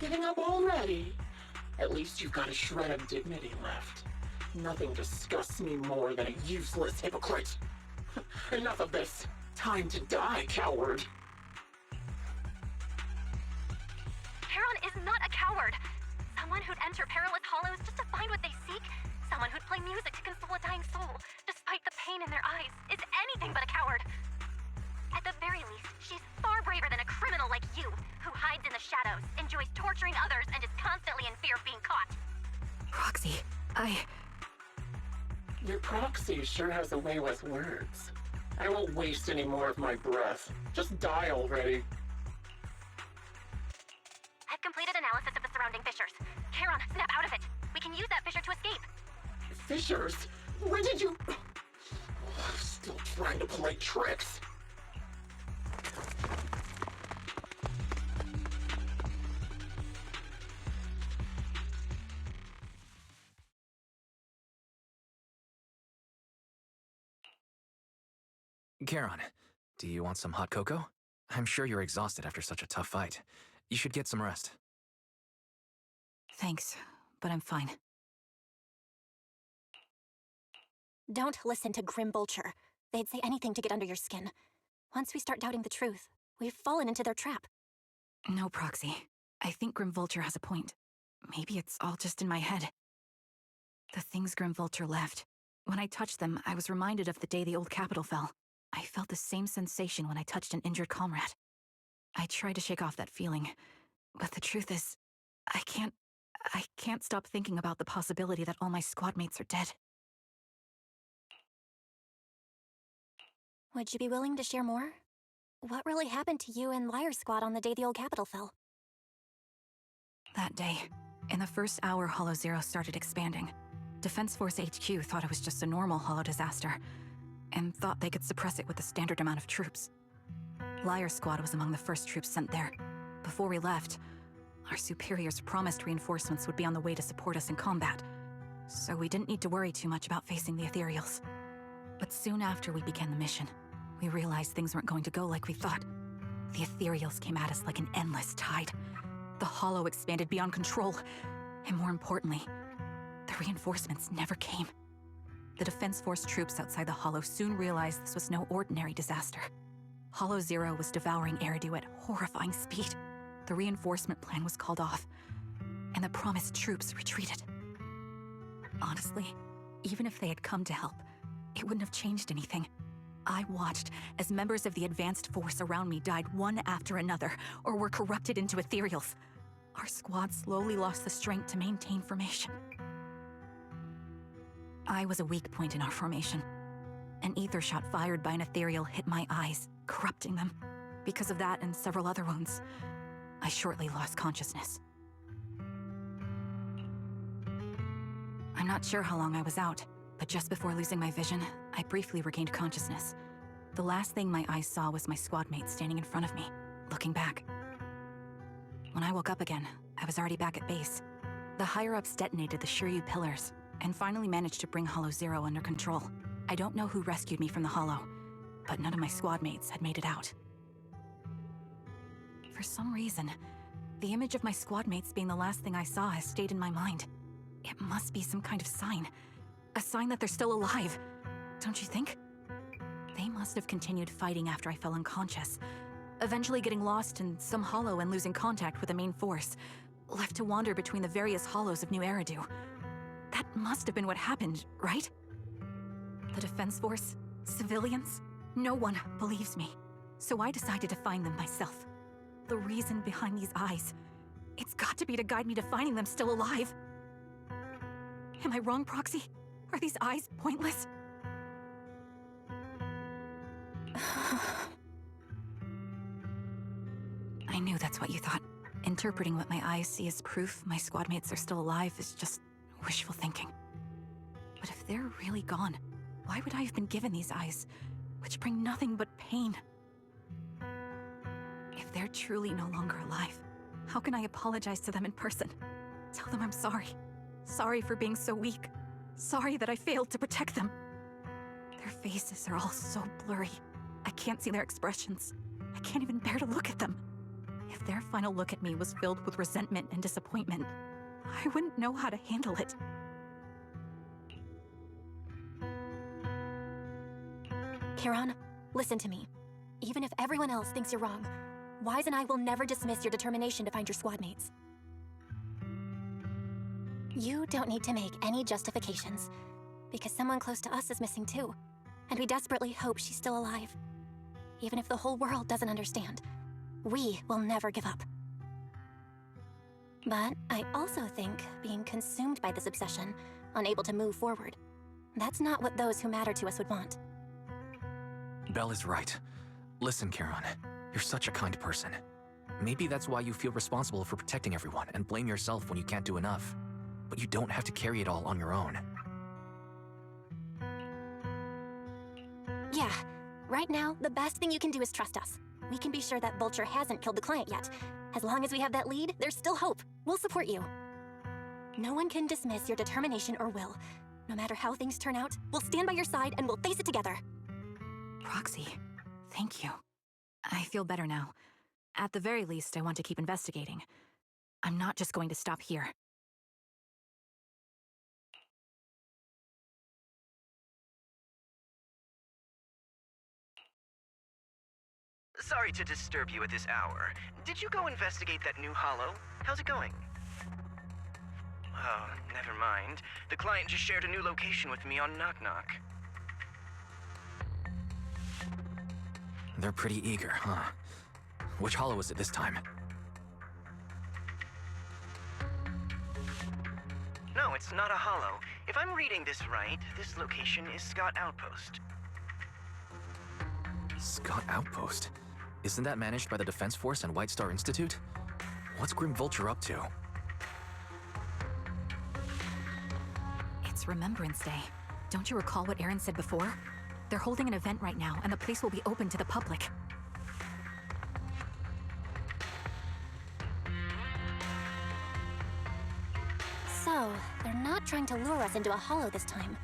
Speaker 8: Giving up already? At least you've got a shred of dignity left. Nothing disgusts me more than a useless hypocrite. Enough of this. Time to die, coward.
Speaker 2: Charon is not a coward. Someone who'd enter perilous hollows just to find what they seek. Someone who'd play music to console a dying soul, despite the pain in their eyes, is anything but a coward. At the very least, she's far braver than a criminal like you, who hides in the shadows, enjoys torturing others, and is constantly in fear of being caught.
Speaker 4: Proxy,
Speaker 8: Your proxy sure has a way with words. I won't waste any more of my breath. Just die already.
Speaker 2: I've completed analysis of the surrounding fissures. Charon, snap out of it. We can use that fissure to escape.
Speaker 8: Fissures? When did you... Still trying to play tricks.
Speaker 3: Charon, do you want some hot cocoa? I'm sure you're exhausted after such a tough fight. You should get some rest.
Speaker 4: thanks, but I'm fine.
Speaker 2: Don't listen to Grim Vulture. They'd say anything to get under your skin. Once we start doubting the truth, we've fallen into their trap.
Speaker 4: No, Proxy. I think Grim Vulture has a point. Maybe it's all just in my head. The things Grim Vulture left. When I touched them, I was reminded of the day the old capital fell. I felt the same sensation when I touched an injured comrade. I tried to shake off that feeling, but the truth is, I can't I can't stop thinking about the possibility that all my squad mates are dead.
Speaker 2: Would you be willing to share more? What really happened to you and Liar Squad on the day the old capital fell?
Speaker 4: That day, in the first hour Hollow Zero started expanding, Defense Force HQ thought it was just a normal Hollow disaster, and thought they could suppress it with a standard amount of troops. Liar Squad was among the first troops sent there. Before we left, our superiors promised reinforcements would be on the way to support us in combat, so we didn't need to worry too much about facing the Ethereals. But soon after we began the mission, we realized things weren't going to go like we thought. The Ethereals came at us like an endless tide. The Hollow expanded beyond control, and more importantly, the reinforcements never came. The Defense Force troops outside the Hollow soon realized this was no ordinary disaster. Hollow Zero was devouring Eridu at horrifying speed. The reinforcement plan was called off, and the promised troops retreated. Honestly, even if they had come to help, it wouldn't have changed anything. I watched as members of the advanced force around me died one after another, or were corrupted into ethereals. Our squad slowly lost the strength to maintain formation. I was a weak point in our formation. An ether shot fired by an ethereal hit my eyes, corrupting them. Because of that and several other wounds, I shortly lost consciousness. I'm not sure how long I was out, but just before losing my vision, I briefly regained consciousness. The last thing my eyes saw was my squad mate standing in front of me, looking back. When I woke up again, I was already back at base. The higher-ups detonated the Shiryu pillars, and finally managed to bring Hollow Zero under control. I don't know who rescued me from the Hollow, but none of my squad mates had made it out. For some reason, the image of my squad mates being the last thing I saw has stayed in my mind. It must be some kind of sign. A sign that they're still alive, don't you think? They must have continued fighting after I fell unconscious, eventually getting lost in some hollow and losing contact with the main force, left to wander between the various hollows of New Eridu. That must have been what happened, right? The Defense Force? Civilians? No one believes me, so I decided to find them myself. The reason behind these eyes, it's got to be to guide me to finding them still alive. Am I wrong, Proxy? Are these eyes pointless? I knew that's what you thought. Interpreting what my eyes see as proof my squad mates are still alive is just wishful thinking. But if they're really gone, why would I have been given these eyes, which bring nothing but pain? If they're truly no longer alive, how can I apologize to them in person? Tell them I'm sorry. Sorry for being so weak. Sorry that I failed to protect them. Their faces are all so blurry. I can't see their expressions. I can't even bear to look at them. If their final look at me was filled with resentment and disappointment, I wouldn't know how to handle it.
Speaker 2: Kiran, listen to me. Even if everyone else thinks you're wrong, Wise and I will never dismiss your determination to find your squad mates. You don't need to make any justifications, because someone close to us is missing too, and we desperately hope she's still alive. Even if the whole world doesn't understand, we will never give up. But I also think being consumed by this obsession, unable to move forward, that's not what those who matter to us would want.
Speaker 3: Belle is right. Listen, Charon, you're such a kind person. Maybe that's why you feel responsible for protecting everyone and blame yourself when you can't do enough. But you don't have to carry it all on your own.
Speaker 2: Yeah, right now, the best thing you can do is trust us. We can be sure that Vulture hasn't killed the client yet. As long as we have that lead, there's still hope. We'll support you. No one can dismiss your determination or will. No matter how things turn out, we'll stand by your side and we'll face it together.
Speaker 4: Proxy, thank you. I feel better now. At the very least, I want to keep investigating. I'm not just going to stop here.
Speaker 1: Sorry to disturb you at this hour. Did you go investigate that new hollow? How's it going? Oh, never mind. The client just shared a new location with me on Knock Knock.
Speaker 3: They're pretty eager, huh? Which hollow is it this time?
Speaker 1: it's not a hollow. If I'm reading this right, this location is Scott Outpost.
Speaker 3: Scott Outpost? Isn't that managed by the Defense Force and White Star Institute? What's Grim Vulture up to?
Speaker 4: It's Remembrance Day. Don't you recall what Aaron said before? They're holding an event right now, and the place will be open to the public.
Speaker 2: So, they're not trying to lure us into a hollow this time.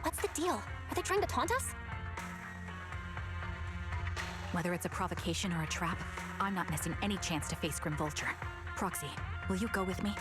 Speaker 2: What's the deal? Are they trying to taunt us?
Speaker 4: Whether it's a provocation or a trap, I'm not missing any chance to face Grim Vulture. Proxy, will you go with me?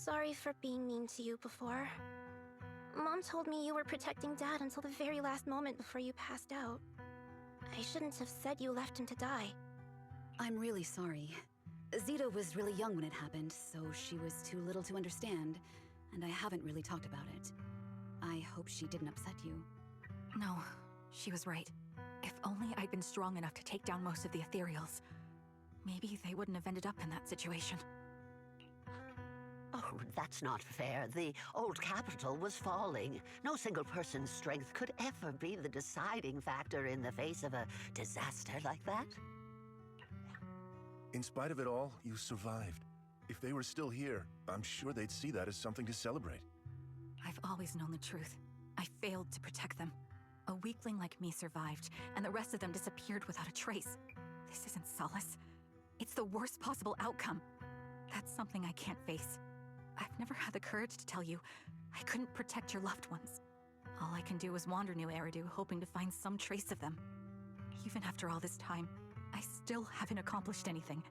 Speaker 9: sorry for being mean to you before. Mom told me you were protecting Dad until the very last moment before you passed out. I shouldn't have said you left him to die.
Speaker 10: I'm really sorry. Zeta was really young when it happened, so she was too little to understand, and I haven't really talked about it. I hope she didn't upset you.
Speaker 4: No, she was right. If only I'd been strong enough to take down most of the ethereals, maybe they wouldn't have ended up in that situation.
Speaker 11: Oh, that's not fair. The old capital was falling. No single person's strength could ever be the deciding factor in the face of a disaster like that.
Speaker 5: In spite of it all, you survived. If they were still here, I'm sure they'd see that as something to celebrate.
Speaker 4: I've always known the truth. I failed to protect them. A weakling like me survived, and the rest of them disappeared without a trace. This isn't solace. It's the worst possible outcome. That's something I can't face. I've never had the courage to tell you I couldn't protect your loved ones. All I can do is wander New Eridu, hoping to find some trace of them. Even after all this time, I still haven't accomplished anything.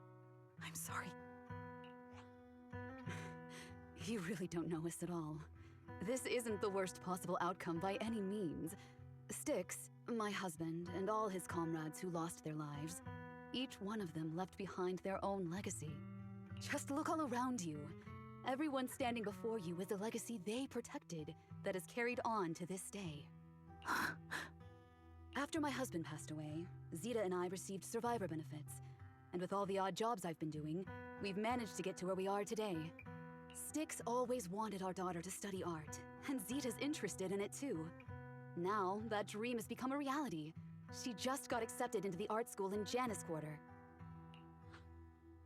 Speaker 4: I'm sorry.
Speaker 10: You really don't know us at all. This isn't the worst possible outcome by any means. Styx, my husband, and all his comrades who lost their lives, each one of them left behind their own legacy. Just look all around you. Everyone standing before you is a legacy they protected that is carried on to this day. After my husband passed away, Zeta and I received survivor benefits, and with all the odd jobs I've been doing, we've managed to get to where we are today. Styx always wanted our daughter to study art, and Zeta's interested in it too. Now, that dream has become a reality. She just got accepted into the art school in Janus Quarter.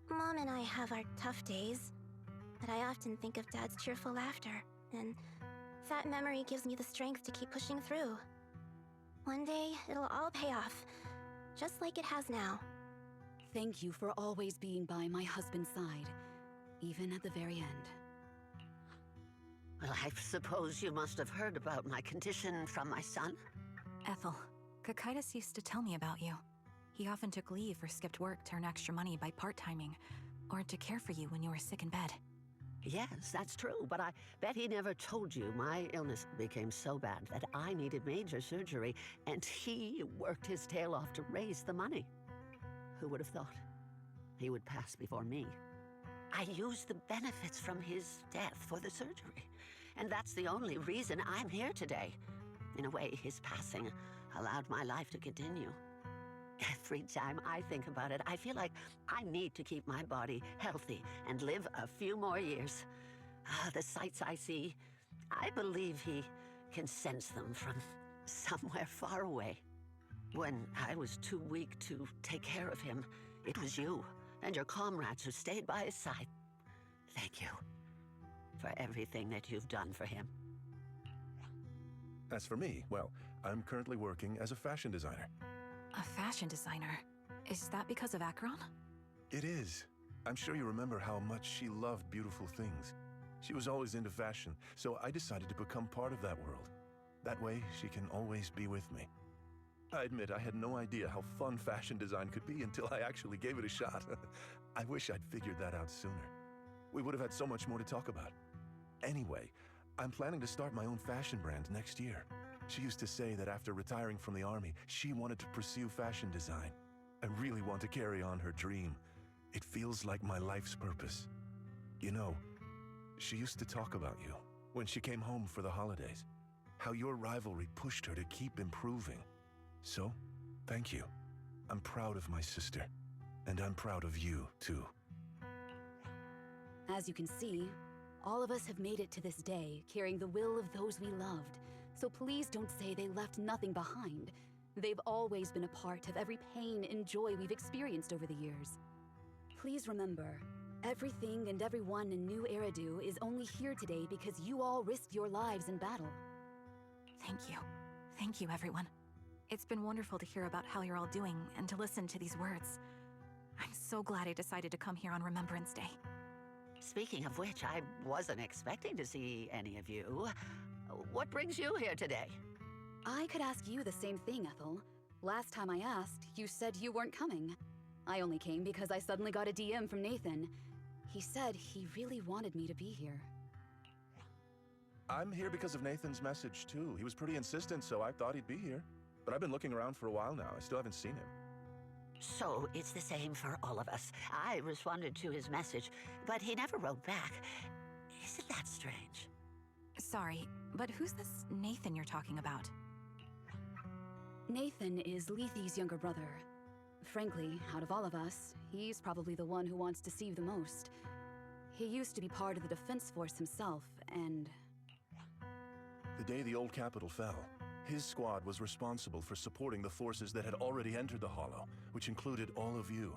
Speaker 9: Mom and I have our tough days, but I often think of Dad's cheerful laughter, and that memory gives me the strength to keep pushing through. One day, it'll all pay off, just like it has now.
Speaker 10: Thank you for always being by my husband's side, even at the very end.
Speaker 11: Well, I suppose you must have heard about my condition from my son.
Speaker 4: Ethel, Kakaitis used to tell me about you. He often took leave or skipped work to earn extra money by part-timing, or to care for you when you were sick in bed.
Speaker 11: Yes, that's true, but I bet he never told you my illness became so bad that I needed major surgery, and he worked his tail off to raise the money. Who would have thought he would pass before me? I used the benefits from his death for the surgery, and that's the only reason I'm here today. In a way, his passing allowed my life to continue. Every time I think about it, I feel like I need to keep my body healthy and live a few more years. The sights I see, I believe he can sense them from somewhere far away. When I was too weak to take care of him, it was you and your comrades who stayed by his side. Thank you for everything that you've done for him.
Speaker 5: As for me, well, I'm currently working as a fashion designer.
Speaker 4: A fashion designer? Is that because of Acheron?
Speaker 5: It is. I'm sure you remember how much she loved beautiful things. She was always into fashion, so I decided to become part of that world. That way, she can always be with me. I admit I had no idea how fun fashion design could be until I actually gave it a shot. I wish I'd figured that out sooner. We would have had so much more to talk about. Anyway, I'm planning to start my own fashion brand next year. She used to say that after retiring from the army, she wanted to pursue fashion design. I really want to carry on her dream. It feels like my life's purpose. You know, she used to talk about you when she came home for the holidays. How your rivalry pushed her to keep improving. So, thank you. I'm proud of my sister. And I'm proud of you, too.
Speaker 10: As you can see, all of us have made it to this day, carrying the will of those we loved. So please don't say they left nothing behind. They've always been a part of every pain and joy we've experienced over the years. Please remember, everything and everyone in New Eridu is only here today because you all risked your lives in battle.
Speaker 4: Thank you. Thank you, everyone. It's been wonderful to hear about how you're all doing and to listen to these words. I'm so glad I decided to come here on Remembrance Day.
Speaker 11: Speaking of which, I wasn't expecting to see any of you. What brings you here today?
Speaker 10: I could ask you the same thing, Ethel. Last time I asked, you said you weren't coming. I only came because I suddenly got a DM from Nathan. He said he really wanted me to be here,
Speaker 5: I'm here because of Nathan's message, too. He was pretty insistent, so I thought he'd be here. But I've been looking around for a while now. I still haven't seen him.
Speaker 11: So it's the same for all of us. I responded to his message, but he never wrote back. Isn't that strange?
Speaker 4: Sorry, but who's this Nathan you're talking about?
Speaker 10: Nathan is Lethe's younger brother. Frankly, out of all of us, he's probably the one who wants to see you the most. He used to be part of the defense force himself, and...
Speaker 5: The day the old capital fell, his squad was responsible for supporting the forces that had already entered the Hollow, which included all of you.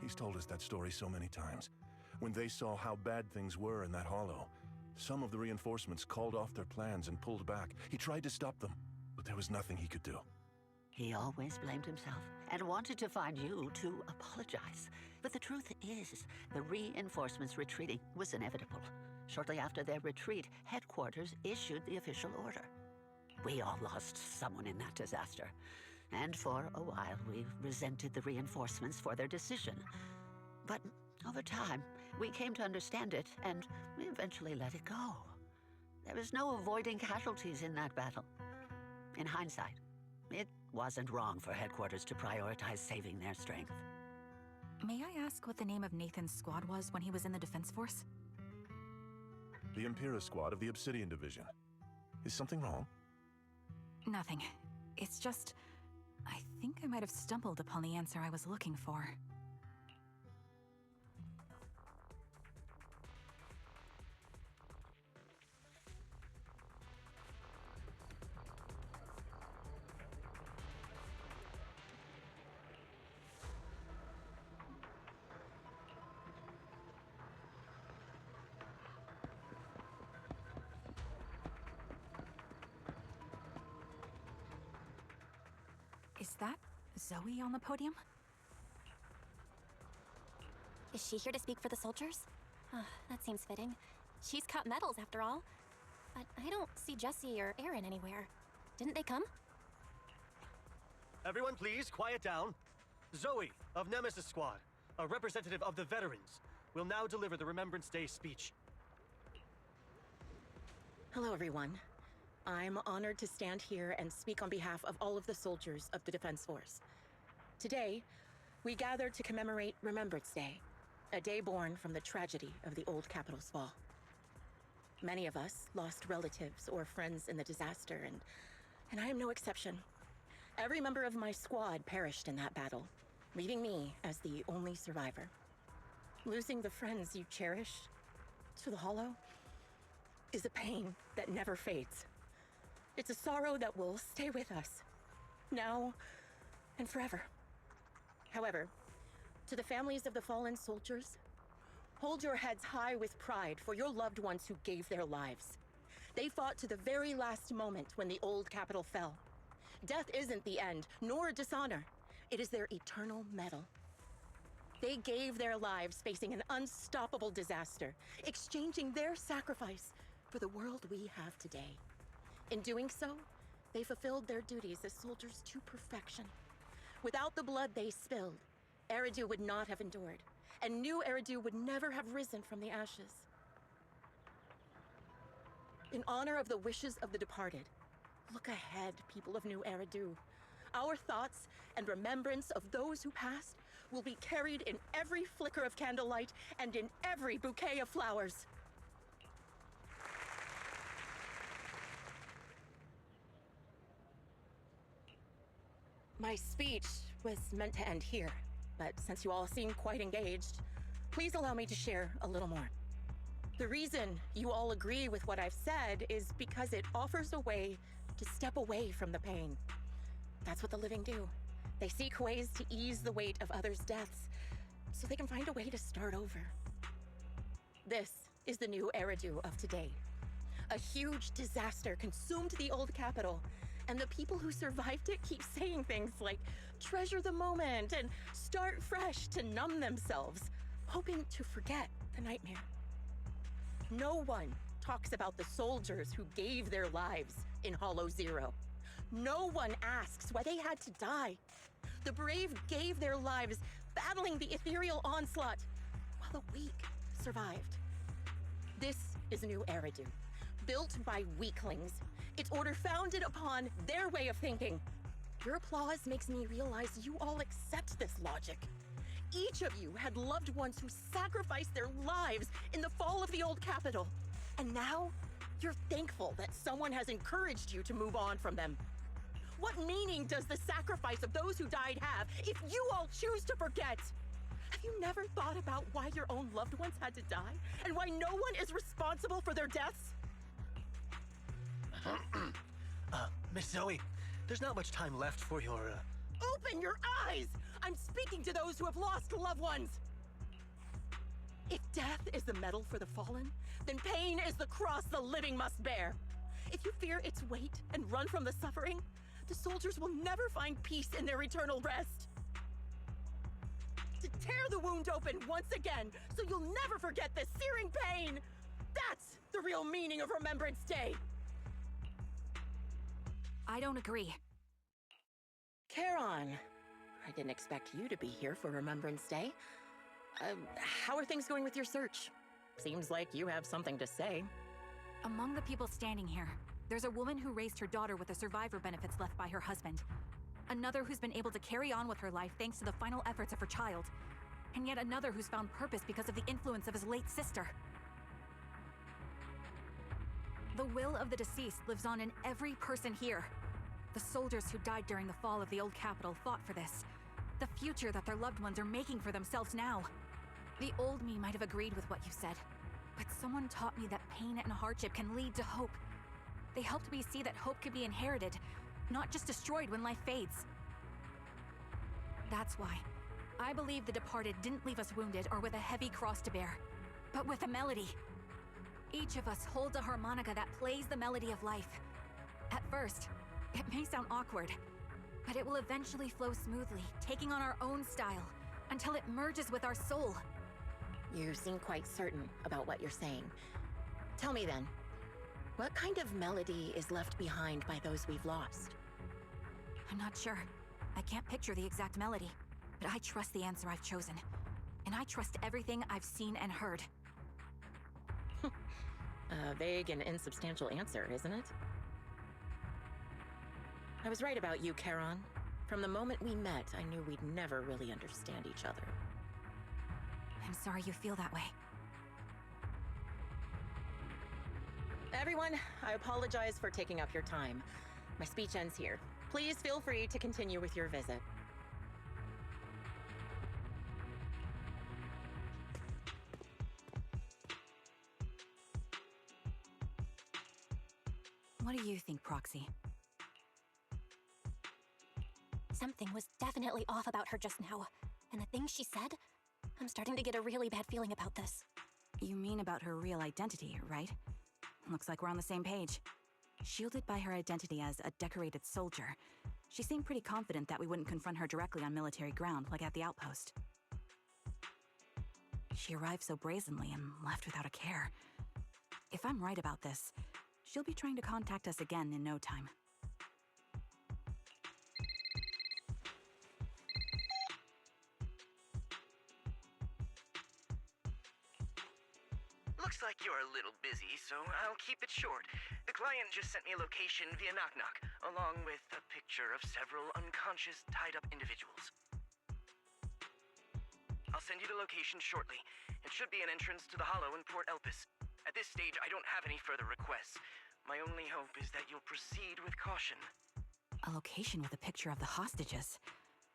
Speaker 5: He's told us that story so many times. When they saw how bad things were in that Hollow, some of the reinforcements called off their plans and pulled back. He tried to stop them, but there was nothing he could do.
Speaker 11: He always blamed himself and wanted to find you to apologize. But the truth is, the reinforcements retreating was inevitable. Shortly after their retreat, headquarters issued the official order. We all lost someone in that disaster. And for a while, we resented the reinforcements for their decision. But over time, we came to understand it, and we eventually let it go. There was no avoiding casualties in that battle. In hindsight, it wasn't wrong for headquarters to prioritize saving their strength.
Speaker 4: May I ask what the name of Nathan's squad was when he was in the defense force?
Speaker 5: The Impera squad of the Obsidian Division. Is something wrong?
Speaker 4: Nothing. It's just... I think I might have stumbled upon the answer I was looking for. Is that Zoe on the podium?
Speaker 2: Is she here to speak for the soldiers? That seems fitting. She's cut medals, after all. But I don't see Jesse or Aaron anywhere. Didn't they come?
Speaker 12: Everyone please, quiet down. Zoe, of Nemesis Squad, a representative of the veterans, will now deliver the Remembrance Day speech.
Speaker 7: Hello, everyone. I'm honored to stand here and speak on behalf of all of the soldiers of the Defense Force. Today, we gather to commemorate Remembrance Day, a day born from the tragedy of the old capital's fall. Many of us lost relatives or friends in the disaster, and I am no exception. Every member of my squad perished in that battle, leaving me as the only survivor. Losing the friends you cherished to the Hollow is a pain that never fades. It's a sorrow that will stay with us, now and forever. However, to the families of the fallen soldiers, hold your heads high with pride for your loved ones who gave their lives. They fought to the very last moment when the old capital fell. Death isn't the end, nor a dishonor. It is their eternal medal. They gave their lives facing an unstoppable disaster, exchanging their sacrifice for the world we have today. In doing so, they fulfilled their duties as soldiers to perfection. Without the blood they spilled, Eridu would not have endured, and New Eridu would never have risen from the ashes. In honor of the wishes of the departed, look ahead, people of New Eridu. Our thoughts and remembrance of those who passed will be carried in every flicker of candlelight and in every bouquet of flowers. My speech was meant to end here, but since you all seem quite engaged, please allow me to share a little more. The reason you all agree with what I've said is because it offers a way to step away from the pain. That's what the living do. They seek ways to ease the weight of others' deaths, so they can find a way to start over. This is the New Eridu of today. A huge disaster consumed the old capital, and the people who survived it keep saying things like, treasure the moment and start fresh to numb themselves, hoping to forget the nightmare. No one talks about the soldiers who gave their lives in Hollow Zero. No one asks why they had to die. The brave gave their lives battling the ethereal onslaught, while the weak survived. This is New Eridu, built by weaklings. It's order founded upon their way of thinking. Your applause makes me realize you all accept this logic. Each of you had loved ones who sacrificed their lives in the fall of the old capital. And now, you're thankful that someone has encouraged you to move on from them. What meaning does the sacrifice of those who died have if you all choose to forget? Have you never thought about why your own loved ones had to die? And why no one is responsible for their deaths?
Speaker 12: Miss Zoe, there's not much time left for your,
Speaker 7: Open your eyes! I'm speaking to those who have lost loved ones! If death is the medal for the fallen, then pain is the cross the living must bear. If you fear its weight and run from the suffering, the soldiers will never find peace in their eternal rest. To tear the wound open once again, so you'll never forget the searing pain! That's the real meaning of Remembrance Day!
Speaker 4: I don't agree.
Speaker 7: Charon, I didn't expect you to be here for Remembrance Day. How are things going with your search? Seems like you have something to say.
Speaker 4: Among the people standing here, there's a woman who raised her daughter with the survivor benefits left by her husband. Another who's been able to carry on with her life thanks to the final efforts of her child. And yet another who's found purpose because of the influence of his late sister. The will of the deceased lives on in every person here. The soldiers who died during the fall of the old capital fought for this. The future that their loved ones are making for themselves now. The old me might have agreed with what you said, but someone taught me that pain and hardship can lead to hope. They helped me see that hope could be inherited, not just destroyed when life fades. That's why I believe the departed didn't leave us wounded or with a heavy cross to bear, but with a melody. Each of us holds a harmonica that plays the melody of life. At first, it may sound awkward, but it will eventually flow smoothly, taking on our own style, until it merges with our soul.
Speaker 7: You seem quite certain about what you're saying. Tell me then, what kind of melody is left behind by those we've lost?
Speaker 4: I'm not sure. I can't picture the exact melody, but I trust the answer I've chosen. And I trust everything I've seen and heard.
Speaker 7: A vague and insubstantial answer, isn't it? I was right about you, Charon. From the moment we met, I knew we'd never really understand each other.
Speaker 4: I'm sorry you feel that way.
Speaker 7: Everyone, I apologize for taking up your time. My speech ends here. Please feel free to continue with your visit.
Speaker 4: What do you think, Proxy?
Speaker 2: Something was definitely off about her just now. And the things she said, I'm starting to get a really bad feeling about this.
Speaker 4: You mean about her real identity, right? Looks like we're on the same page. Shielded by her identity as a decorated soldier, she seemed pretty confident that we wouldn't confront her directly on military ground, like at the outpost. She arrived so brazenly and left without a care. If I'm right about this, she'll be trying to contact us again in no time.
Speaker 1: Looks like you're a little busy, so I'll keep it short. The client just sent me a location via Knock Knock, along with a picture of several unconscious, tied-up individuals. I'll send you the location shortly. It should be an entrance to the Hollow in Port Elpis. At this stage, I don't have any further requests. My only hope is that you'll proceed with caution.
Speaker 4: A location with a picture of the hostages.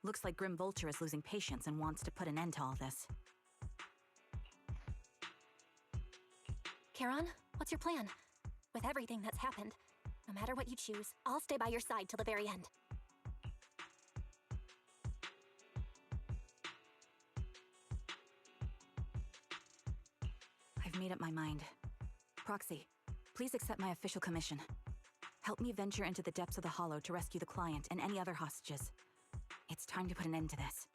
Speaker 4: Looks like Grim Vulture is losing patience and wants to put an end to all this.
Speaker 2: Charon, what's your plan? With everything that's happened, no matter what you choose, I'll stay by your side till the very end.
Speaker 4: I've made up my mind. Proxy, please accept my official commission. Help me venture into the depths of the Hollow to rescue the client and any other hostages. It's time to put an end to this.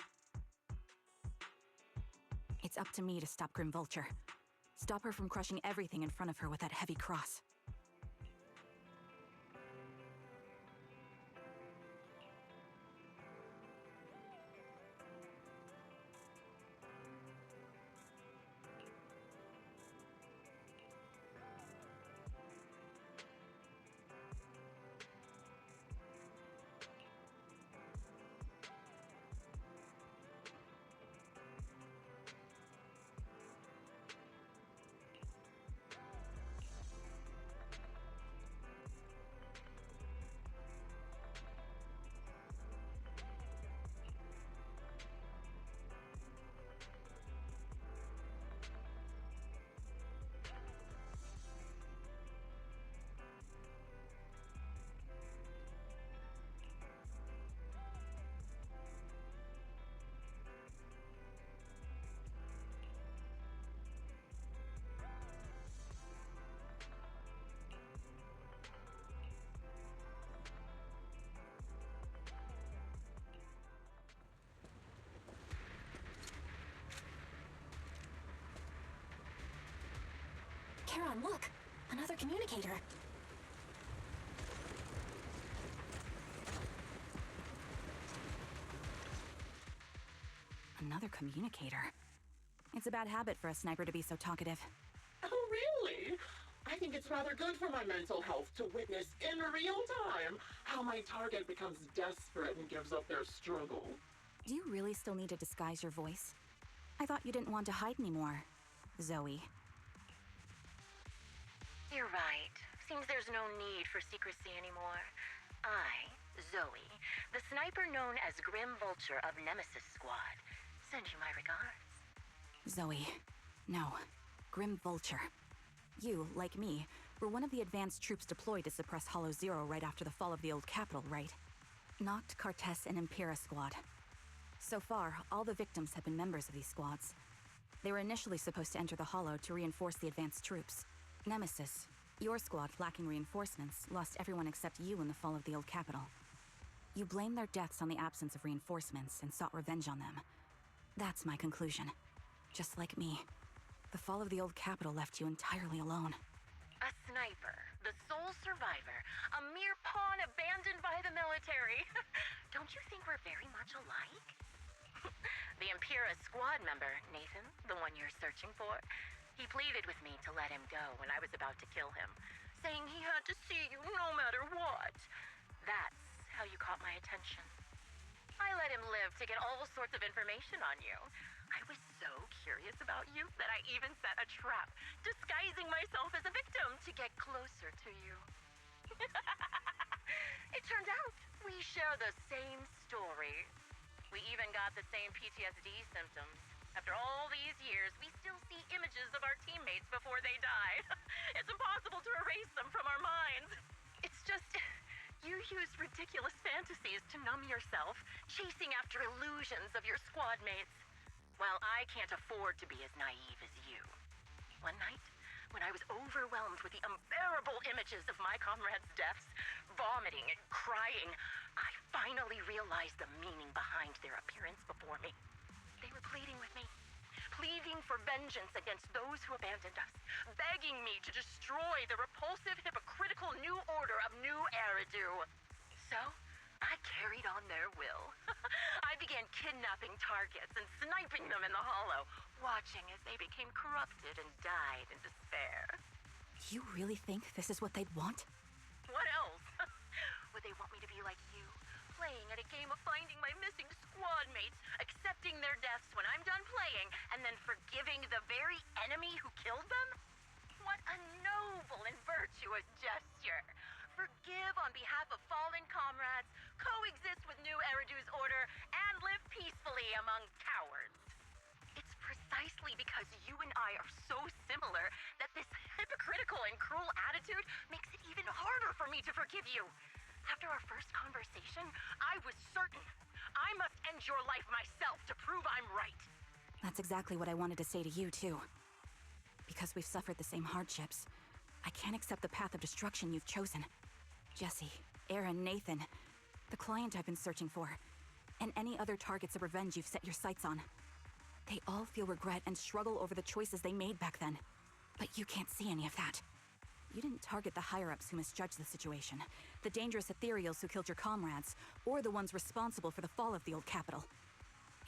Speaker 4: It's up to me to stop Grim Vulture. Stop her from crushing everything in front of her with that heavy cross.
Speaker 2: Charon, look! Another communicator.
Speaker 4: Another communicator. It's a bad habit for a sniper to be so talkative.
Speaker 8: Oh, really? I think it's rather good for my mental health to witness in real time how my target becomes desperate and gives up their struggle.
Speaker 4: Do you really still need to disguise your voice? I thought you didn't want to hide anymore, Zoe.
Speaker 7: You're right. Seems there's no need for secrecy anymore. I, Zoe, the sniper known as Grim Vulture of Nemesis Squad, send you my regards.
Speaker 4: Zoe. No. Grim Vulture. You, like me, were one of the advanced troops deployed to suppress Hollow Zero right after the fall of the old capital, right? Noct, Cartes, and Impera Squad. So far, all the victims have been members of these squads. They were initially supposed to enter the Hollow to reinforce the advanced troops. Nemesis, your squad, lacking reinforcements, lost everyone except you in the fall of the old capital. You blamed their deaths on the absence of reinforcements and sought revenge on them. That's my conclusion. Just like me. The fall of the old capital left you entirely alone.
Speaker 7: A sniper, the sole survivor, a mere pawn abandoned by the military. Don't you think we're very much alike? The Impera squad member, Nathan, the one you're searching for, he pleaded with me to let him go when I was about to kill him, saying he had to see you no matter what. That's how you caught my attention. I let him live to get all sorts of information on you. I was so curious about you that I even set a trap, disguising myself as a victim to get closer to you. It turned out we share the same story. We even got the same PTSD symptoms. After all these years, we still see images of our teammates before they die. It's impossible to erase them from our minds. It's just, you use ridiculous fantasies to numb yourself, chasing after illusions of your squad mates. While I can't afford to be as naive as you. One night, when I was overwhelmed with the unbearable images of my comrades' deaths, vomiting and crying, I finally realized the meaning behind their appearance before me. They were pleading with me, pleading for vengeance against those who abandoned us, begging me to destroy the repulsive, hypocritical new order of New Eridu. So, I carried on their will. I began kidnapping targets and sniping them in the Hollow, watching as they became corrupted and died in despair.
Speaker 4: You really think this is what they'd want?
Speaker 7: What else? Would they want me to be like you, playing at a game of finding my missing squad mates, accepting their deaths when I'm done playing, and then forgiving the very enemy who killed them? What a noble and virtuous gesture! Forgive on behalf of fallen comrades, coexist with New Eridu's order, and live peacefully among cowards. It's precisely because you and I are so similar that this hypocritical and cruel attitude makes it even harder for me to forgive you. After our first conversation, I was certain I must end your life myself to prove I'm right.
Speaker 4: That's exactly what I wanted to say to you, too. Because we've suffered the same hardships, I can't accept the path of destruction you've chosen. Jesse, Aaron, Nathan, the client I've been searching for, and any other targets of revenge you've set your sights on. They all feel regret and struggle over the choices they made back then. But you can't see any of that. You didn't target the higher-ups who misjudged the situation, the dangerous ethereals who killed your comrades, or the ones responsible for the fall of the old capital.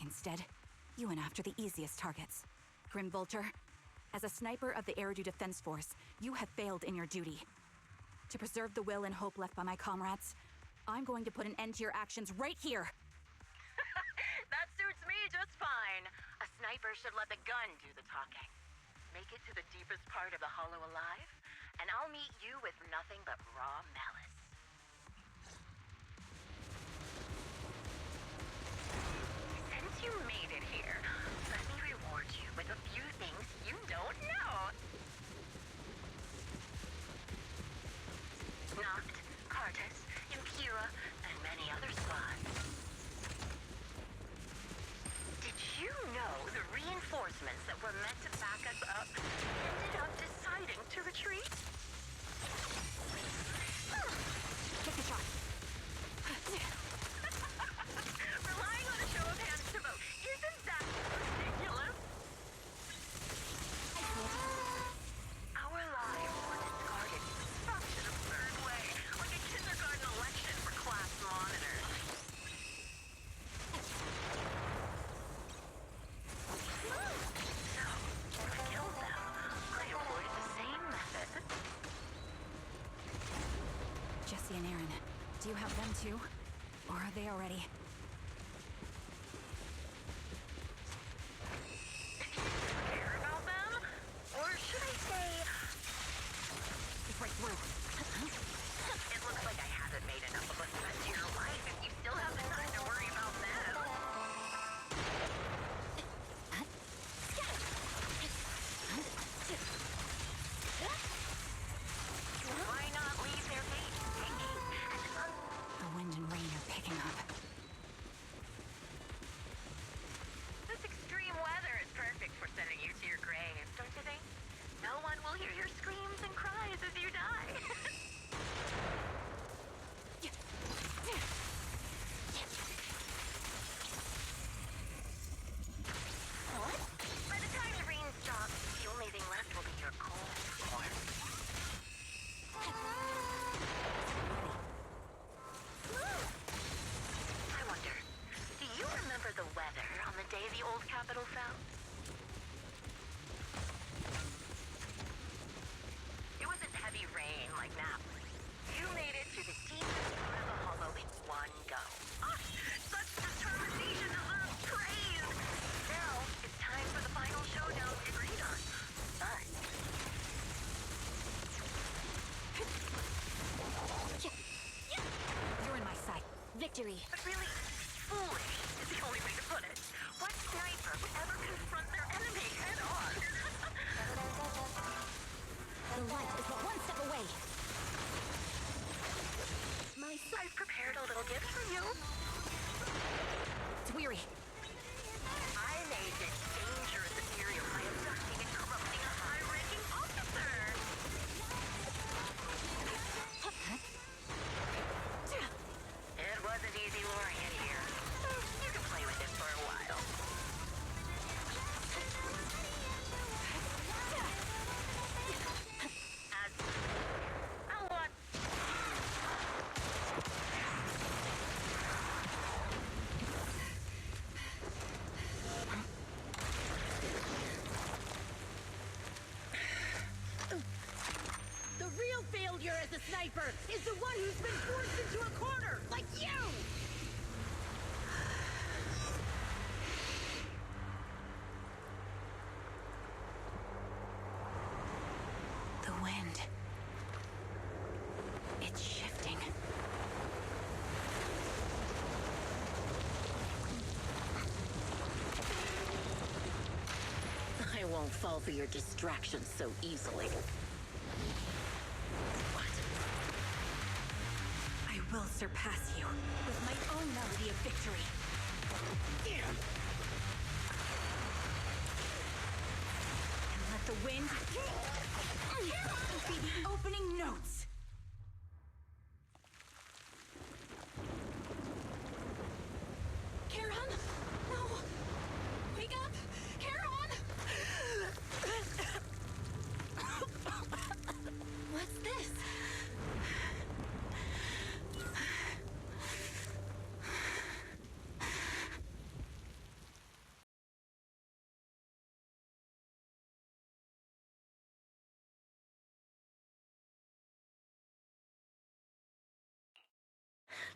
Speaker 4: Instead, you went after the easiest targets. Grim Vulture, as a sniper of the Eridu Defense Force, you have failed in your duty. To preserve the will and hope left by my comrades, I'm going to put an end to your actions right here!
Speaker 7: That suits me just fine. A sniper should let the gun do the talking. Make it to the deepest part of the Hollow alive, and I'll meet you with nothing but raw malice. Since you made it here, let me reward you with a few things you don't know. Noct, Cartes, Impera, and many other squads. Did you know the reinforcements that were meant to back us up ended up deciding to retreat?
Speaker 4: you have them too? Or are they already?
Speaker 13: Care about them? Or should I say...
Speaker 4: It's right through.
Speaker 13: It looks like I haven't made enough of a threat to your life if you still have the time to worry about them. Why not leave their bait stinking and
Speaker 4: The wind and rain are picking up.
Speaker 13: This extreme weather is perfect for sending you to your grave, don't you think? No one will hear your screams and cries as you die. What? By the time the rain stops, the only thing left will be your cold corpse. I wonder, do you remember the weather on the day the old capital fell? It wasn't heavy rain like now. You made it to the deepest part of the hollow in one go. Ah, such determination deserves praise! Now, it's time for the final showdown we agreed on. But...
Speaker 4: You're in my sight.
Speaker 2: Victory.
Speaker 13: But really, foolish is the only way to put it. What sniper would ever confront their enemy head on?
Speaker 2: The light is but one step away.
Speaker 13: I've prepared a little gift for you.
Speaker 4: It's weary.
Speaker 13: I made this dangerous material by abducting and corrupting a high-ranking officer. It wasn't easy luring it here. You can play with it for a while. I'll watch.
Speaker 7: The real failure as a sniper is the one who's been forced into a corner, like you!
Speaker 4: The wind. It's shifting.
Speaker 7: I won't fall for your distractions so easily. What?
Speaker 4: I will surpass you with my own melody of victory. And let the wind be the opening notes.
Speaker 2: Charon? No! Wake up! Charon! What's this?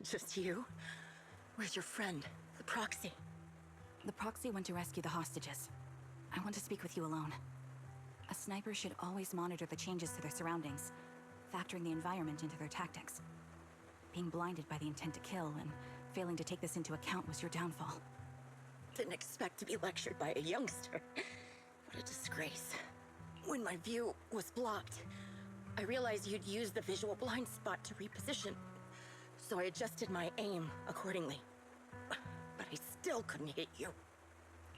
Speaker 7: Just you? Where's your friend, the proxy?
Speaker 4: The proxy went to rescue the hostages. I want to speak with you alone. A sniper should always monitor the changes to their surroundings, factoring the environment into their tactics. Being blinded by the intent to kill and failing to take this into account was your downfall.
Speaker 7: Didn't expect to be lectured by a youngster. What a disgrace. When my view was blocked, I realized you'd used the visual blind spot to reposition. So I adjusted my aim accordingly. But I still couldn't hit you.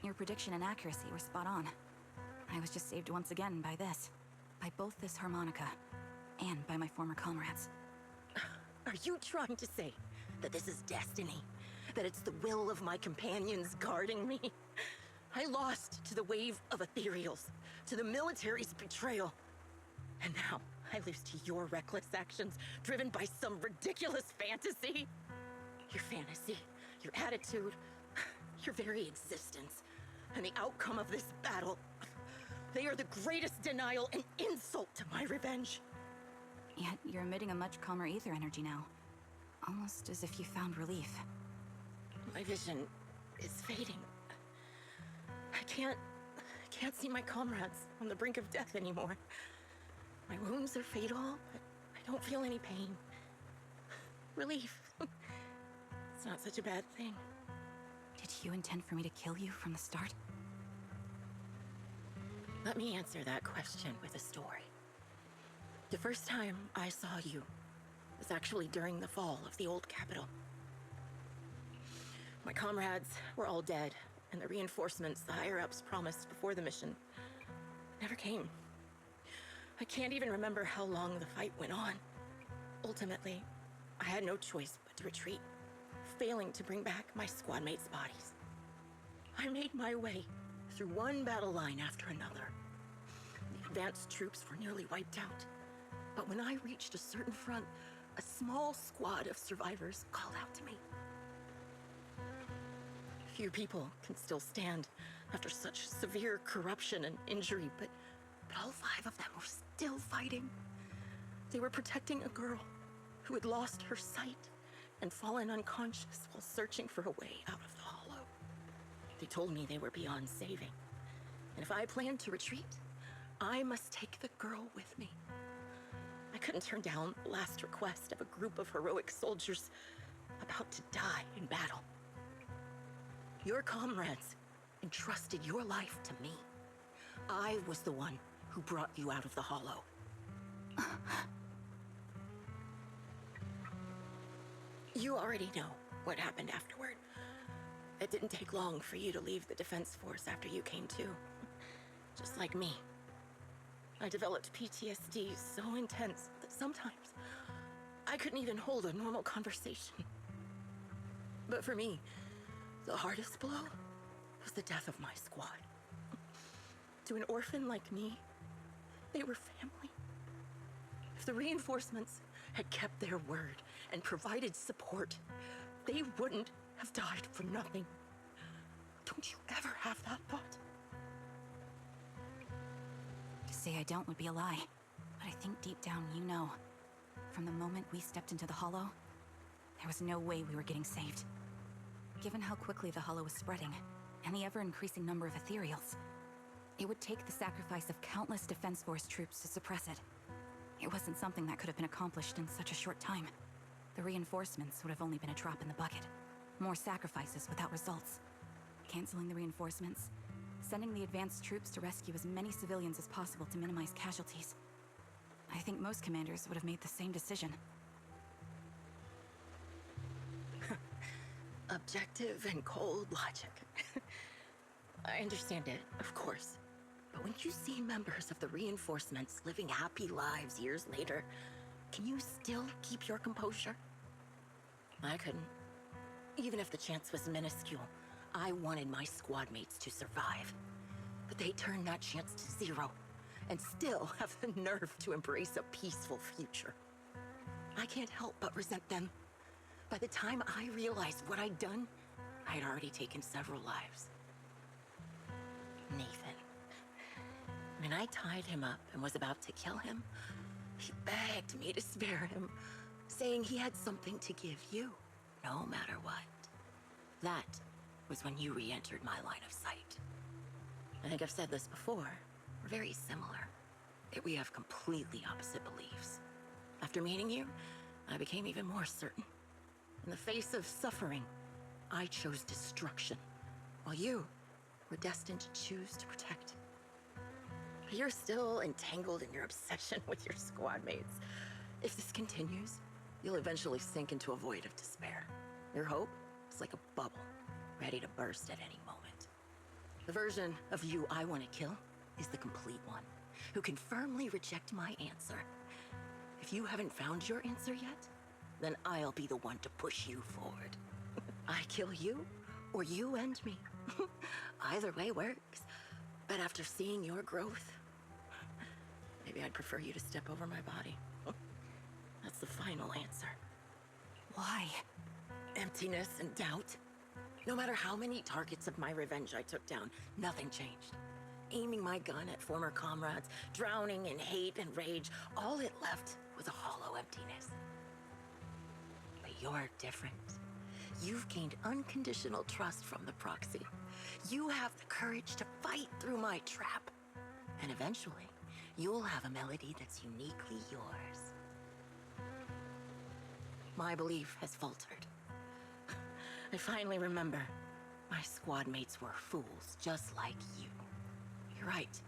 Speaker 4: Your prediction and accuracy were spot on. I was just saved once again by this. By both this harmonica, and by my former comrades.
Speaker 7: Are you trying to say that this is destiny? That it's the will of my companions guarding me? I lost to the wave of ethereals, to the military's betrayal. And now I lose to your reckless actions, driven by some ridiculous fantasy. Your fantasy, your attitude, your very existence, and the outcome of this battle, they are the greatest denial and insult to my revenge.
Speaker 4: Yet you're emitting a much calmer ether energy now. Almost as if you found relief.
Speaker 7: My vision is fading. I can't see my comrades on the brink of death anymore. My wounds are fatal, but I don't feel any pain. Relief. It's not such a bad thing.
Speaker 4: Did you intend for me to kill you from the start?
Speaker 7: Let me answer that question with a story. The first time I saw you was actually during the fall of the old capital. My comrades were all dead, and the reinforcements the higher-ups promised before the mission never came. I can't even remember how long the fight went on. Ultimately, I had no choice but to retreat, failing to bring back my squad mates' bodies. I made my way through one battle line after another. The advanced troops were nearly wiped out. But when I reached a certain front, a small squad of survivors called out to me. Few people can still stand after such severe corruption and injury, but all 5 of them were still fighting. They were protecting a girl who had lost her sight and fallen unconscious while searching for a way out of the hollow. They told me they were beyond saving, and if I planned to retreat, I must take the girl with me. I couldn't turn down the last request of a group of heroic soldiers about to die in battle. Your comrades entrusted your life to me. I was the one who brought you out of the hollow. You already know what happened afterward. It didn't take long for you to leave the Defense Force after you came to. Just like me. I developed PTSD so intense that sometimes I couldn't even hold a normal conversation. But for me, the hardest blow was the death of my squad. To an orphan like me, they were family. If the reinforcements had kept their word and provided support, they wouldn't have died for nothing. Don't you ever have that thought?
Speaker 4: To say I don't would be a lie, but I think deep down you know. From the moment we stepped into the Hollow, there was no way we were getting saved. Given how quickly the Hollow was spreading, and the ever-increasing number of ethereals, it would take the sacrifice of countless Defense Force troops to suppress it. It wasn't something that could have been accomplished in such a short time. The reinforcements would have only been a drop in the bucket. More sacrifices without results. Canceling the reinforcements, sending the advanced troops to rescue as many civilians as possible to minimize casualties. I think most commanders would have made the same decision.
Speaker 7: Objective and cold logic. I understand it, of course. But when you see members of the reinforcements living happy lives years later, can you still keep your composure? I couldn't. Even if the chance was minuscule, I wanted my squad mates to survive. But they turned that chance to 0, and still have the nerve to embrace a peaceful future. I can't help but resent them. By the time I realized what I'd done, I had already taken several lives. Nathan. When I tied him up and was about to kill him, he begged me to spare him, saying he had something to give you, no matter what. That was when you re-entered my line of sight. I think I've said this before. We're very similar, yet we have completely opposite beliefs. After meeting you, I became even more certain. In the face of suffering, I chose destruction, while you were destined to choose to protect. You're still entangled in your obsession with your squad mates. If this continues, you'll eventually sink into a void of despair. Your hope is like a bubble, ready to burst at any moment. The version of you I want to kill is the complete one, who can firmly reject my answer. If you haven't found your answer yet, then I'll be the one to push you forward. I kill you, or you end me. Either way works. But after seeing your growth, maybe I'd prefer you to step over my body. That's the final answer.
Speaker 4: Why?
Speaker 7: Emptiness and doubt. No matter how many targets of my revenge I took down, nothing changed. Aiming my gun at former comrades, drowning in hate and rage, all it left was a hollow emptiness. But
Speaker 14: you're different. You've gained unconditional trust from the proxy. You have the courage to fight through my trap. And eventually, you'll have a melody that's uniquely yours. My belief has faltered. I finally remember. My squad mates were fools, just like you. You're right.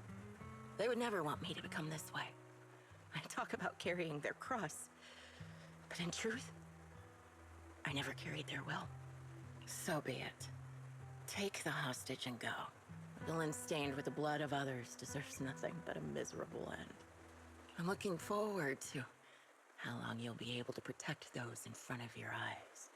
Speaker 14: They would never want me to become this way. I talk about carrying their cross. But in truth, I never carried their will. So be it. Take the hostage and go. A villain stained with the blood of others deserves nothing but a miserable end. I'm looking forward to how long you'll be able to protect those in front of your eyes.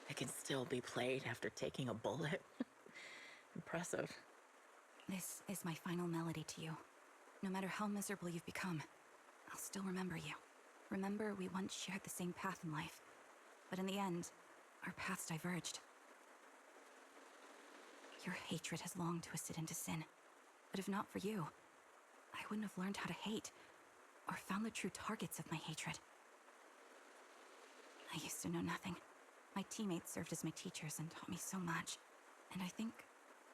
Speaker 14: It can still be played after taking a bullet. Impressive.
Speaker 4: This is my final melody to you. No matter how miserable you've become, I'll still remember you. Remember we once shared the same path in life, but in the end, our paths diverged. Your hatred has long twisted into sin, but if not for you, I wouldn't have learned how to hate, or found the true targets of my hatred. I used to know nothing. My teammates served as my teachers and taught me so much, and I think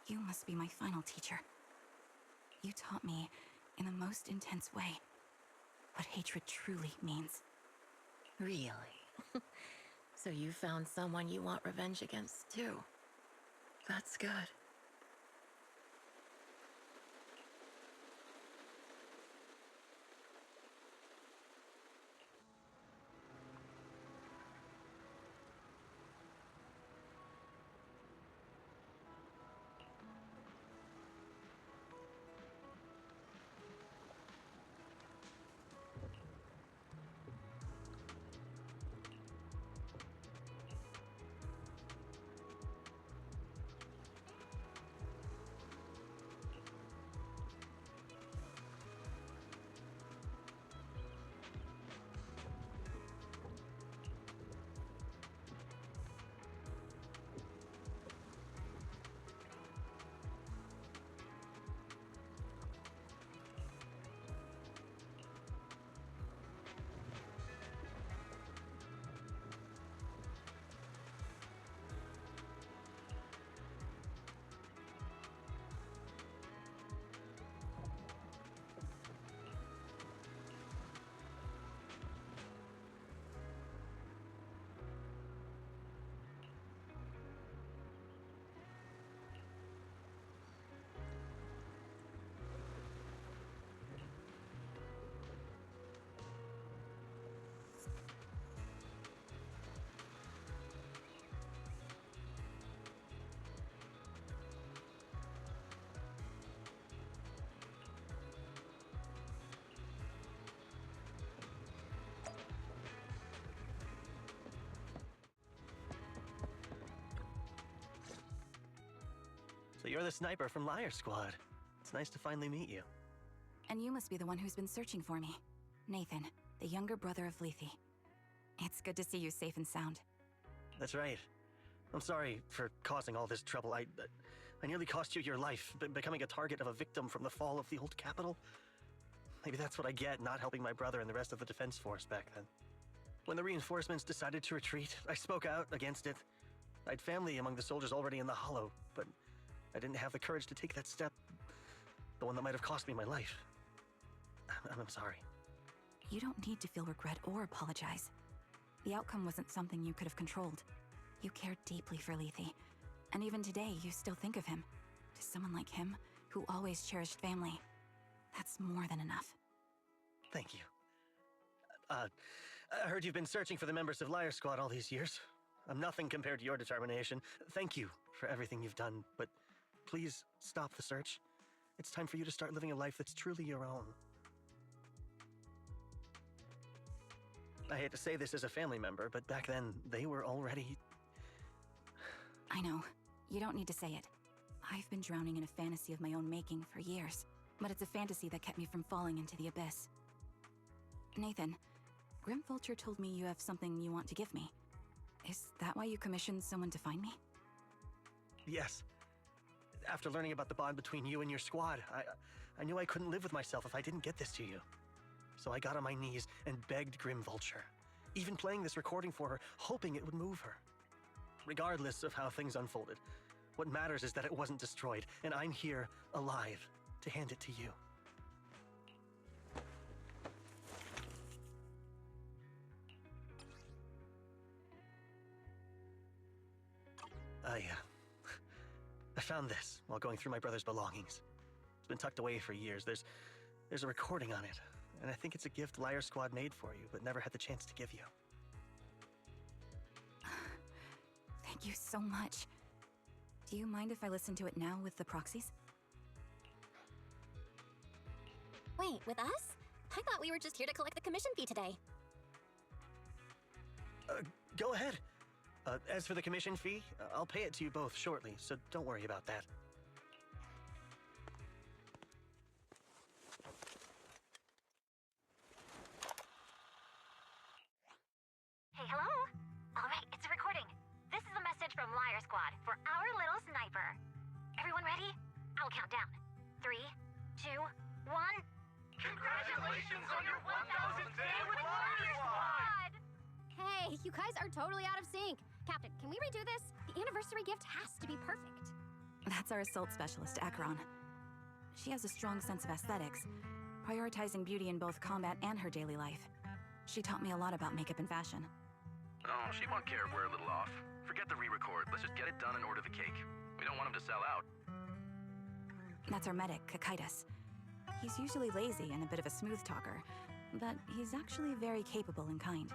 Speaker 4: you must be my final teacher. You taught me, in the most intense way, what hatred truly means.
Speaker 14: Really? So you found someone you want revenge against, too. That's good.
Speaker 12: So you're the sniper from Liar Squad. It's nice to finally meet you.
Speaker 4: And you must be the one who's been searching for me. Nathan, the younger brother of Lethe. It's good to see you safe and sound.
Speaker 12: That's right. I'm sorry for causing all this trouble. I nearly cost you your life, becoming a target of a victim from the fall of the old capital. Maybe that's what I get not helping my brother and the rest of the defense force back then. When the reinforcements decided to retreat, I spoke out against it. I'd family among the soldiers already in the Hollow, but I didn't have the courage to take that step. The one that might have cost me my life. I'm sorry.
Speaker 4: You don't need to feel regret or apologize. The outcome wasn't something you could have controlled. You cared deeply for Lethe, and even today you still think of him. To someone like him, who always cherished family, that's more than enough.
Speaker 12: Thank you. I heard you've been searching for the members of Liar Squad all these years. I'm nothing compared to your determination. Thank you for everything you've done, but please stop the search. It's time for you to start living a life that's truly your own. I hate to say this as a family member, but back then, they were already...
Speaker 4: I know. You don't need to say it. I've been drowning in a fantasy of my own making for years, but it's a fantasy that kept me from falling into the abyss. Nathan, Grim Vulture told me you have something you want to give me. Is that why you commissioned someone to find me?
Speaker 12: Yes. After learning about the bond between you and your squad, I knew I couldn't live with myself if I didn't get this to you. So I got on my knees and begged Grim Vulture, even playing this recording for her, hoping it would move her. Regardless of how things unfolded, what matters is that it wasn't destroyed, and I'm here, alive, to hand it to you. I found this while going through my brother's belongings. It's been tucked away for years. There's a recording on it, and I think it's a gift Liar Squad made for you, but never had the chance to give you.
Speaker 4: Thank you so much. Do you mind if I listen to it now with the proxies?
Speaker 2: Wait, with us? I thought we were just here to collect the commission fee today.
Speaker 12: Go ahead. As for the commission fee, I'll pay it to you both shortly, so don't worry about that.
Speaker 9: Hey, hello? All right, it's a recording. This is a message from Liar Squad for our little sniper. Everyone ready? I'll count down. 3, 2, 1.
Speaker 15: Congratulations on your 1000th day with Liar Squad!
Speaker 16: Hey, you guys are totally out of sync. Captain, can we redo this? The anniversary gift has to be perfect.
Speaker 4: That's our assault specialist, Acheron. She has a strong sense of aesthetics, prioritizing beauty in both combat and her daily life. She taught me a lot about makeup and fashion.
Speaker 3: Oh, she won't care if we're a little off. Forget the re-record. Let's just get it done and order the cake. We don't want him to sell out.
Speaker 4: That's our medic, Kakaitis. He's usually lazy and a bit of a smooth talker, but he's actually very capable and kind.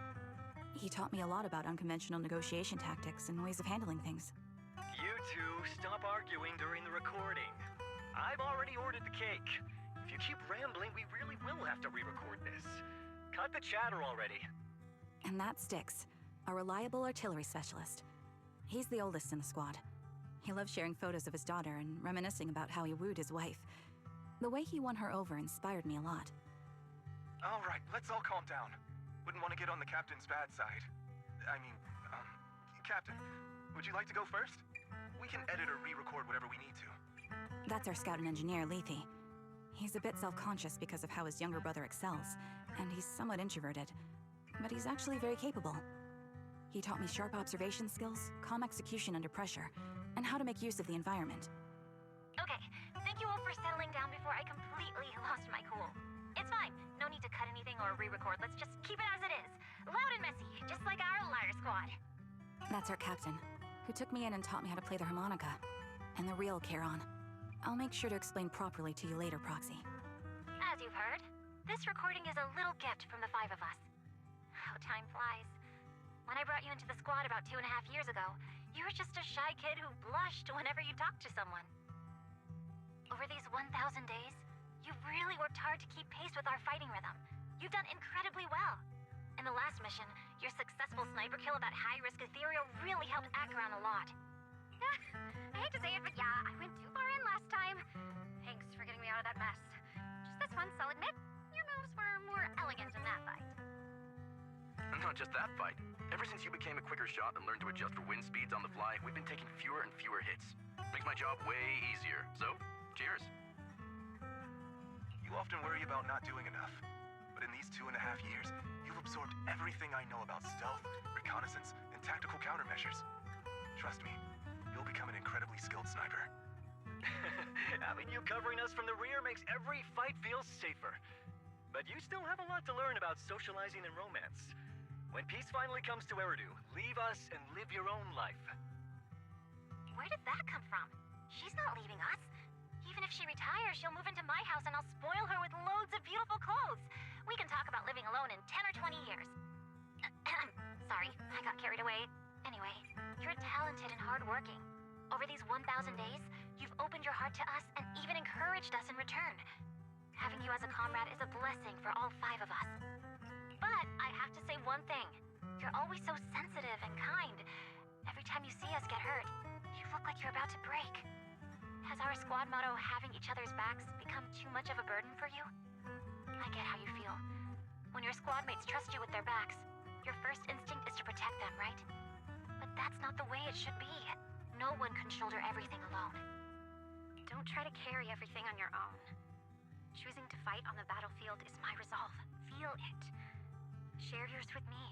Speaker 4: He taught me a lot about unconventional negotiation tactics and ways of handling things.
Speaker 17: You two, stop arguing during the recording. I've already ordered the cake. If you keep rambling, we really will have to re-record this. Cut the chatter already.
Speaker 4: And that's Styx, a reliable artillery specialist. He's the oldest in the squad. He loves sharing photos of his daughter and reminiscing about how he wooed his wife. The way he won her over inspired me a lot.
Speaker 18: All right, let's all calm down. Wouldn't want to get on the captain's bad side. Captain, would you like to go first? We can edit or re-record whatever we need to.
Speaker 4: That's our scout and engineer, Lethe. He's a bit self-conscious because of how his younger brother excels, and he's somewhat introverted, but he's actually very capable. He taught me sharp observation skills, calm execution under pressure, and how to make use of the environment.
Speaker 9: Okay, thank you all for settling down before I completely lost my cool. It's fine. No need to cut anything or re-record. Let's just keep it as it is. Loud and messy, just like our Liar Squad.
Speaker 4: That's our captain, who took me in and taught me how to play the harmonica. And the real Charon. I'll make sure to explain properly to you later, Proxy.
Speaker 9: As you've heard, this recording is a little gift from the 5 of us. How time flies. When I brought you into the squad about 2.5 years ago, you were just a shy kid who blushed whenever you talked to someone. Over these 1,000 days, you've really worked hard to keep pace with our fighting rhythm. You've done incredibly well. In the last mission, your successful sniper kill of that high-risk ethereal really helped Acheron a lot.
Speaker 16: I hate to say it, but yeah, I went too far in last time. Thanks for getting me out of that mess. Just this once, I'll admit, your moves were more elegant in that fight.
Speaker 3: Not just that fight. Ever since you became a quicker shot and learned to adjust for wind speeds on the fly, we've been taking fewer and fewer hits. Makes my job way easier. So, cheers.
Speaker 18: You often worry about not doing enough. But in these 2.5 years, you've absorbed everything I know about stealth, reconnaissance, and tactical countermeasures. Trust me, you'll become an incredibly skilled sniper.
Speaker 17: Having you covering us from the rear makes every fight feel safer. But you still have a lot to learn about socializing and romance. When peace finally comes to Eridu, leave us and live your own life.
Speaker 9: Where did that come from? She's not leaving us. Even if she retires, she'll move into my house and I'll spoil her with loads of beautiful clothes. We can talk about living alone in 10 or 20 years. Sorry, I got carried away. Anyway, you're talented and hardworking. Over these 1,000 days, you've opened your heart to us and even encouraged us in return. Having you as a comrade is a blessing for all 5 of us. But I have to say one thing. You're always so sensitive and kind. Every time you see us get hurt, you look like you're about to break. Has our squad motto, having each other's backs, become too much of a burden for you? I get how you feel. When your squad mates trust you with their backs, your first instinct is to protect them, right? But that's not the way it should be.
Speaker 16: No one can shoulder everything alone. Don't try to carry everything on your own. Choosing to fight on the battlefield is my resolve. Feel it. Share yours with me.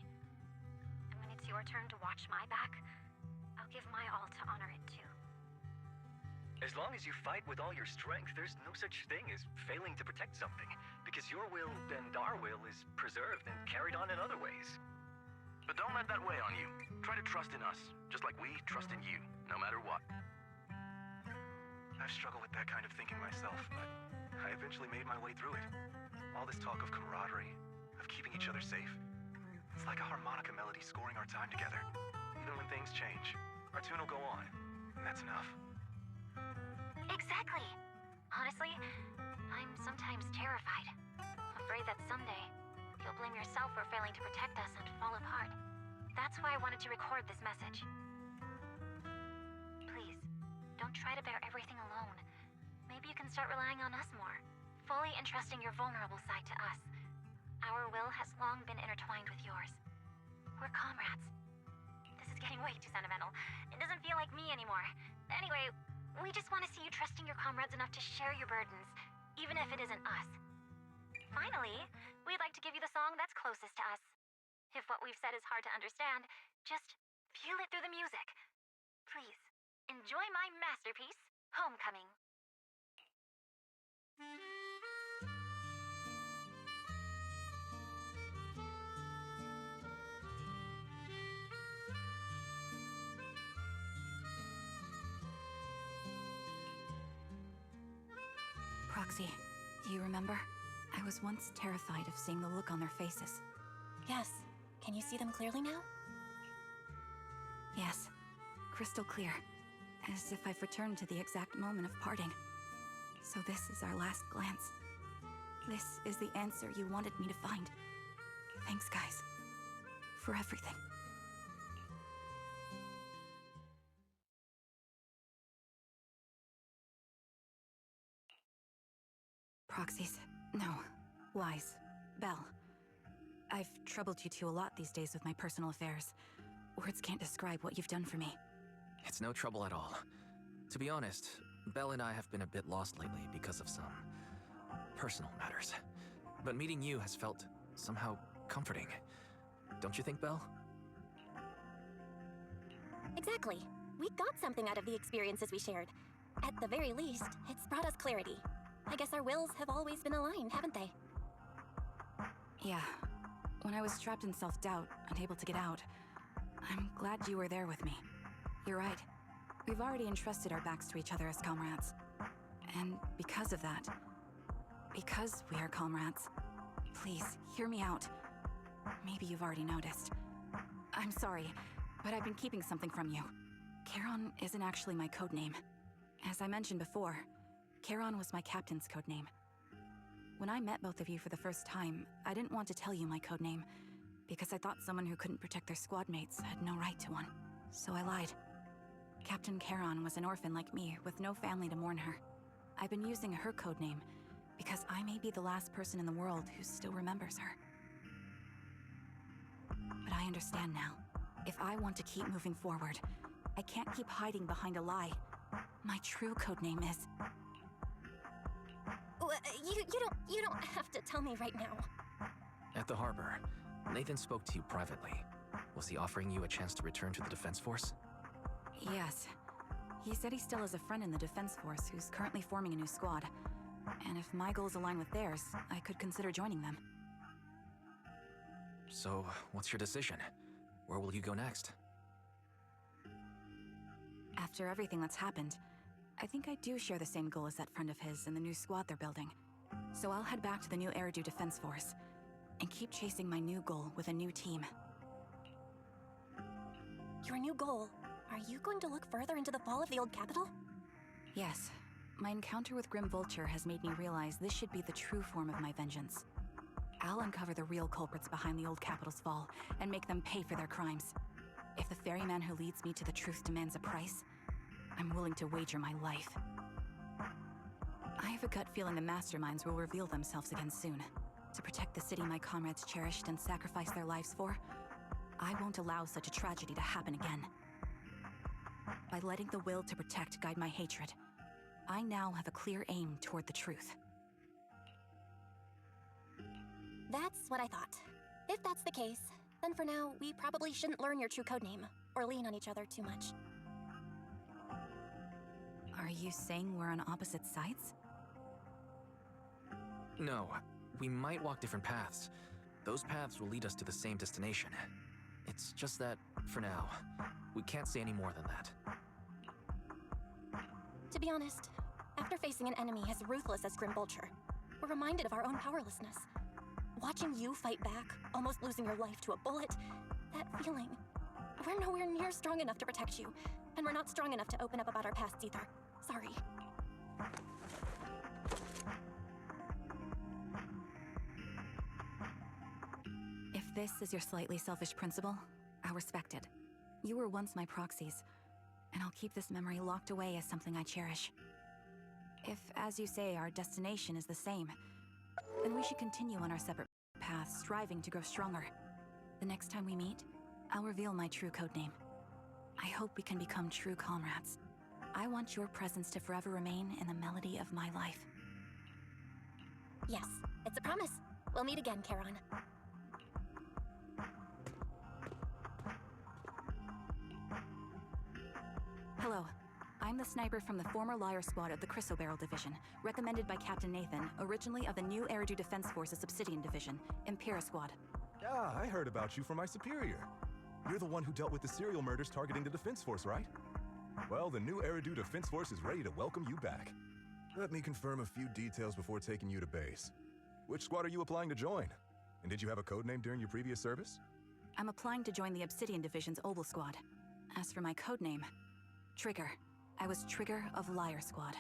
Speaker 16: And when it's your turn to watch my back, I'll give my all to honor it too.
Speaker 17: As long as you fight with all your strength, there's no such thing as failing to protect something, because your will and our will is preserved and carried on in other ways.
Speaker 18: But don't let that weigh on you. Try to trust in us, just like we trust in you, no matter what. I've struggled with that kind of thinking myself, but I eventually made my way through it. All this talk of camaraderie, of keeping each other safe, it's like a harmonica melody scoring our time together. Even when things change, our tune will go on, and that's enough.
Speaker 16: Exactly. Honestly, I'm sometimes terrified. Afraid that someday, you'll blame yourself for failing to protect us and fall apart. That's why I wanted to record this message. Please, don't try to bear everything alone. Maybe you can start relying on us more, fully entrusting your vulnerable side to us. Our will has long been intertwined with yours. We're comrades. This is getting way too sentimental. It doesn't feel like me anymore. Anyway, we just want to see you trusting your comrades enough to share your burdens, even if it isn't us. Finally, we'd like to give you the song that's closest to us. If what we've said is hard to understand, just feel it through the music. Please, enjoy my masterpiece, Homecoming.
Speaker 4: Proxy, do you remember? I was once terrified of seeing the look on their faces.
Speaker 2: Yes. Can you see them clearly now?
Speaker 4: Yes. Crystal clear. As if I've returned to the exact moment of parting. So this is our last glance. This is the answer you wanted me to find. Thanks, guys. For everything. Proxies. No. Wise. Belle. I've troubled you two a lot these days with my personal affairs. Words can't describe what you've done for me.
Speaker 3: It's no trouble at all. To be honest, Belle and I have been a bit lost lately because of some personal matters. But meeting you has felt somehow comforting. Don't you think, Belle?
Speaker 2: Exactly. We got something out of the experiences we shared. At the very least, it's brought us clarity. I guess our wills have always been aligned, haven't they?
Speaker 4: Yeah. When I was trapped in self-doubt, unable to get out, I'm glad you were there with me. You're right. We've already entrusted our backs to each other as comrades. And because of that, because we are comrades, please, hear me out. Maybe you've already noticed. I'm sorry, but I've been keeping something from you. Charon isn't actually my codename. As I mentioned before, Charon was my captain's codename. When I met both of you for the first time, I didn't want to tell you my codename, because I thought someone who couldn't protect their squad mates had no right to one. So I lied. Captain Charon was an orphan like me, with no family to mourn her. I've been using her codename because I may be the last person in the world who still remembers her. But I understand now. If I want to keep moving forward, I can't keep hiding behind a lie. My true codename is...
Speaker 2: You don't have to tell me right now.
Speaker 3: At the harbor, Nathan spoke to you privately. Was he offering you a chance to return to the Defense Force?
Speaker 4: Yes. He said he still has a friend in the Defense Force who's currently forming a new squad. And if my goals align with theirs, I could consider joining them.
Speaker 3: So, what's your decision? Where will you go next?
Speaker 4: After everything that's happened, I think I do share the same goal as that friend of his in the new squad they're building. So I'll head back to the new Eridu Defense Force and keep chasing my new goal with a new team.
Speaker 2: Your new goal? Are you going to look further into the fall of the old capital?
Speaker 4: Yes. My encounter with Grim Vulture has made me realize this should be the true form of my vengeance. I'll uncover the real culprits behind the old capital's fall and make them pay for their crimes. If the ferryman who leads me to the truth demands a price, I'm willing to wager my life. I have a gut feeling the masterminds will reveal themselves again soon. To protect the city my comrades cherished and sacrificed their lives for, I won't allow such a tragedy to happen again. By letting the will to protect guide my hatred, I now have a clear aim toward the truth.
Speaker 2: That's what I thought. If that's the case, then for now, we probably shouldn't learn your true codename, or lean on each other too much.
Speaker 4: Are you saying we're on opposite sides?
Speaker 3: No, we might walk different paths. Those paths will lead us to the same destination. It's just that, for now, we can't say any more than that.
Speaker 2: To be honest, after facing an enemy as ruthless as Grim Vulture, we're reminded of our own powerlessness. Watching you fight back, almost losing your life to a bullet, that feeling. We're nowhere near strong enough to protect you, and we're not strong enough to open up about our pasts either. Sorry.
Speaker 4: If this is your slightly selfish principle, I'll respect it. You were once my proxies, and I'll keep this memory locked away as something I cherish. If, as you say, our destination is the same, then we should continue on our separate paths, striving to grow stronger. The next time we meet, I'll reveal my true codename. I hope we can become true comrades. I want your presence to forever remain in the melody of my life.
Speaker 2: Yes, it's a promise. We'll meet again, Charon.
Speaker 4: Hello. I'm the sniper from the former Liar Squad of the Chrysoberyl Division, recommended by Captain Nathan, originally of the new Eridu Defense Forces Obsidian Division, Impera Squad.
Speaker 19: Yeah, I heard about you from my superior. You're the one who dealt with the serial murders targeting the Defense Force, right? Well, the new Eridu Defense Force is ready to welcome you back. Let me confirm a few details before taking you to base. Which squad are you applying to join? And did you have a codename during your previous service?
Speaker 4: I'm applying to join the Obsidian Division's Oval Squad. As for my codename, Trigger. I was Trigger of Liar Squad.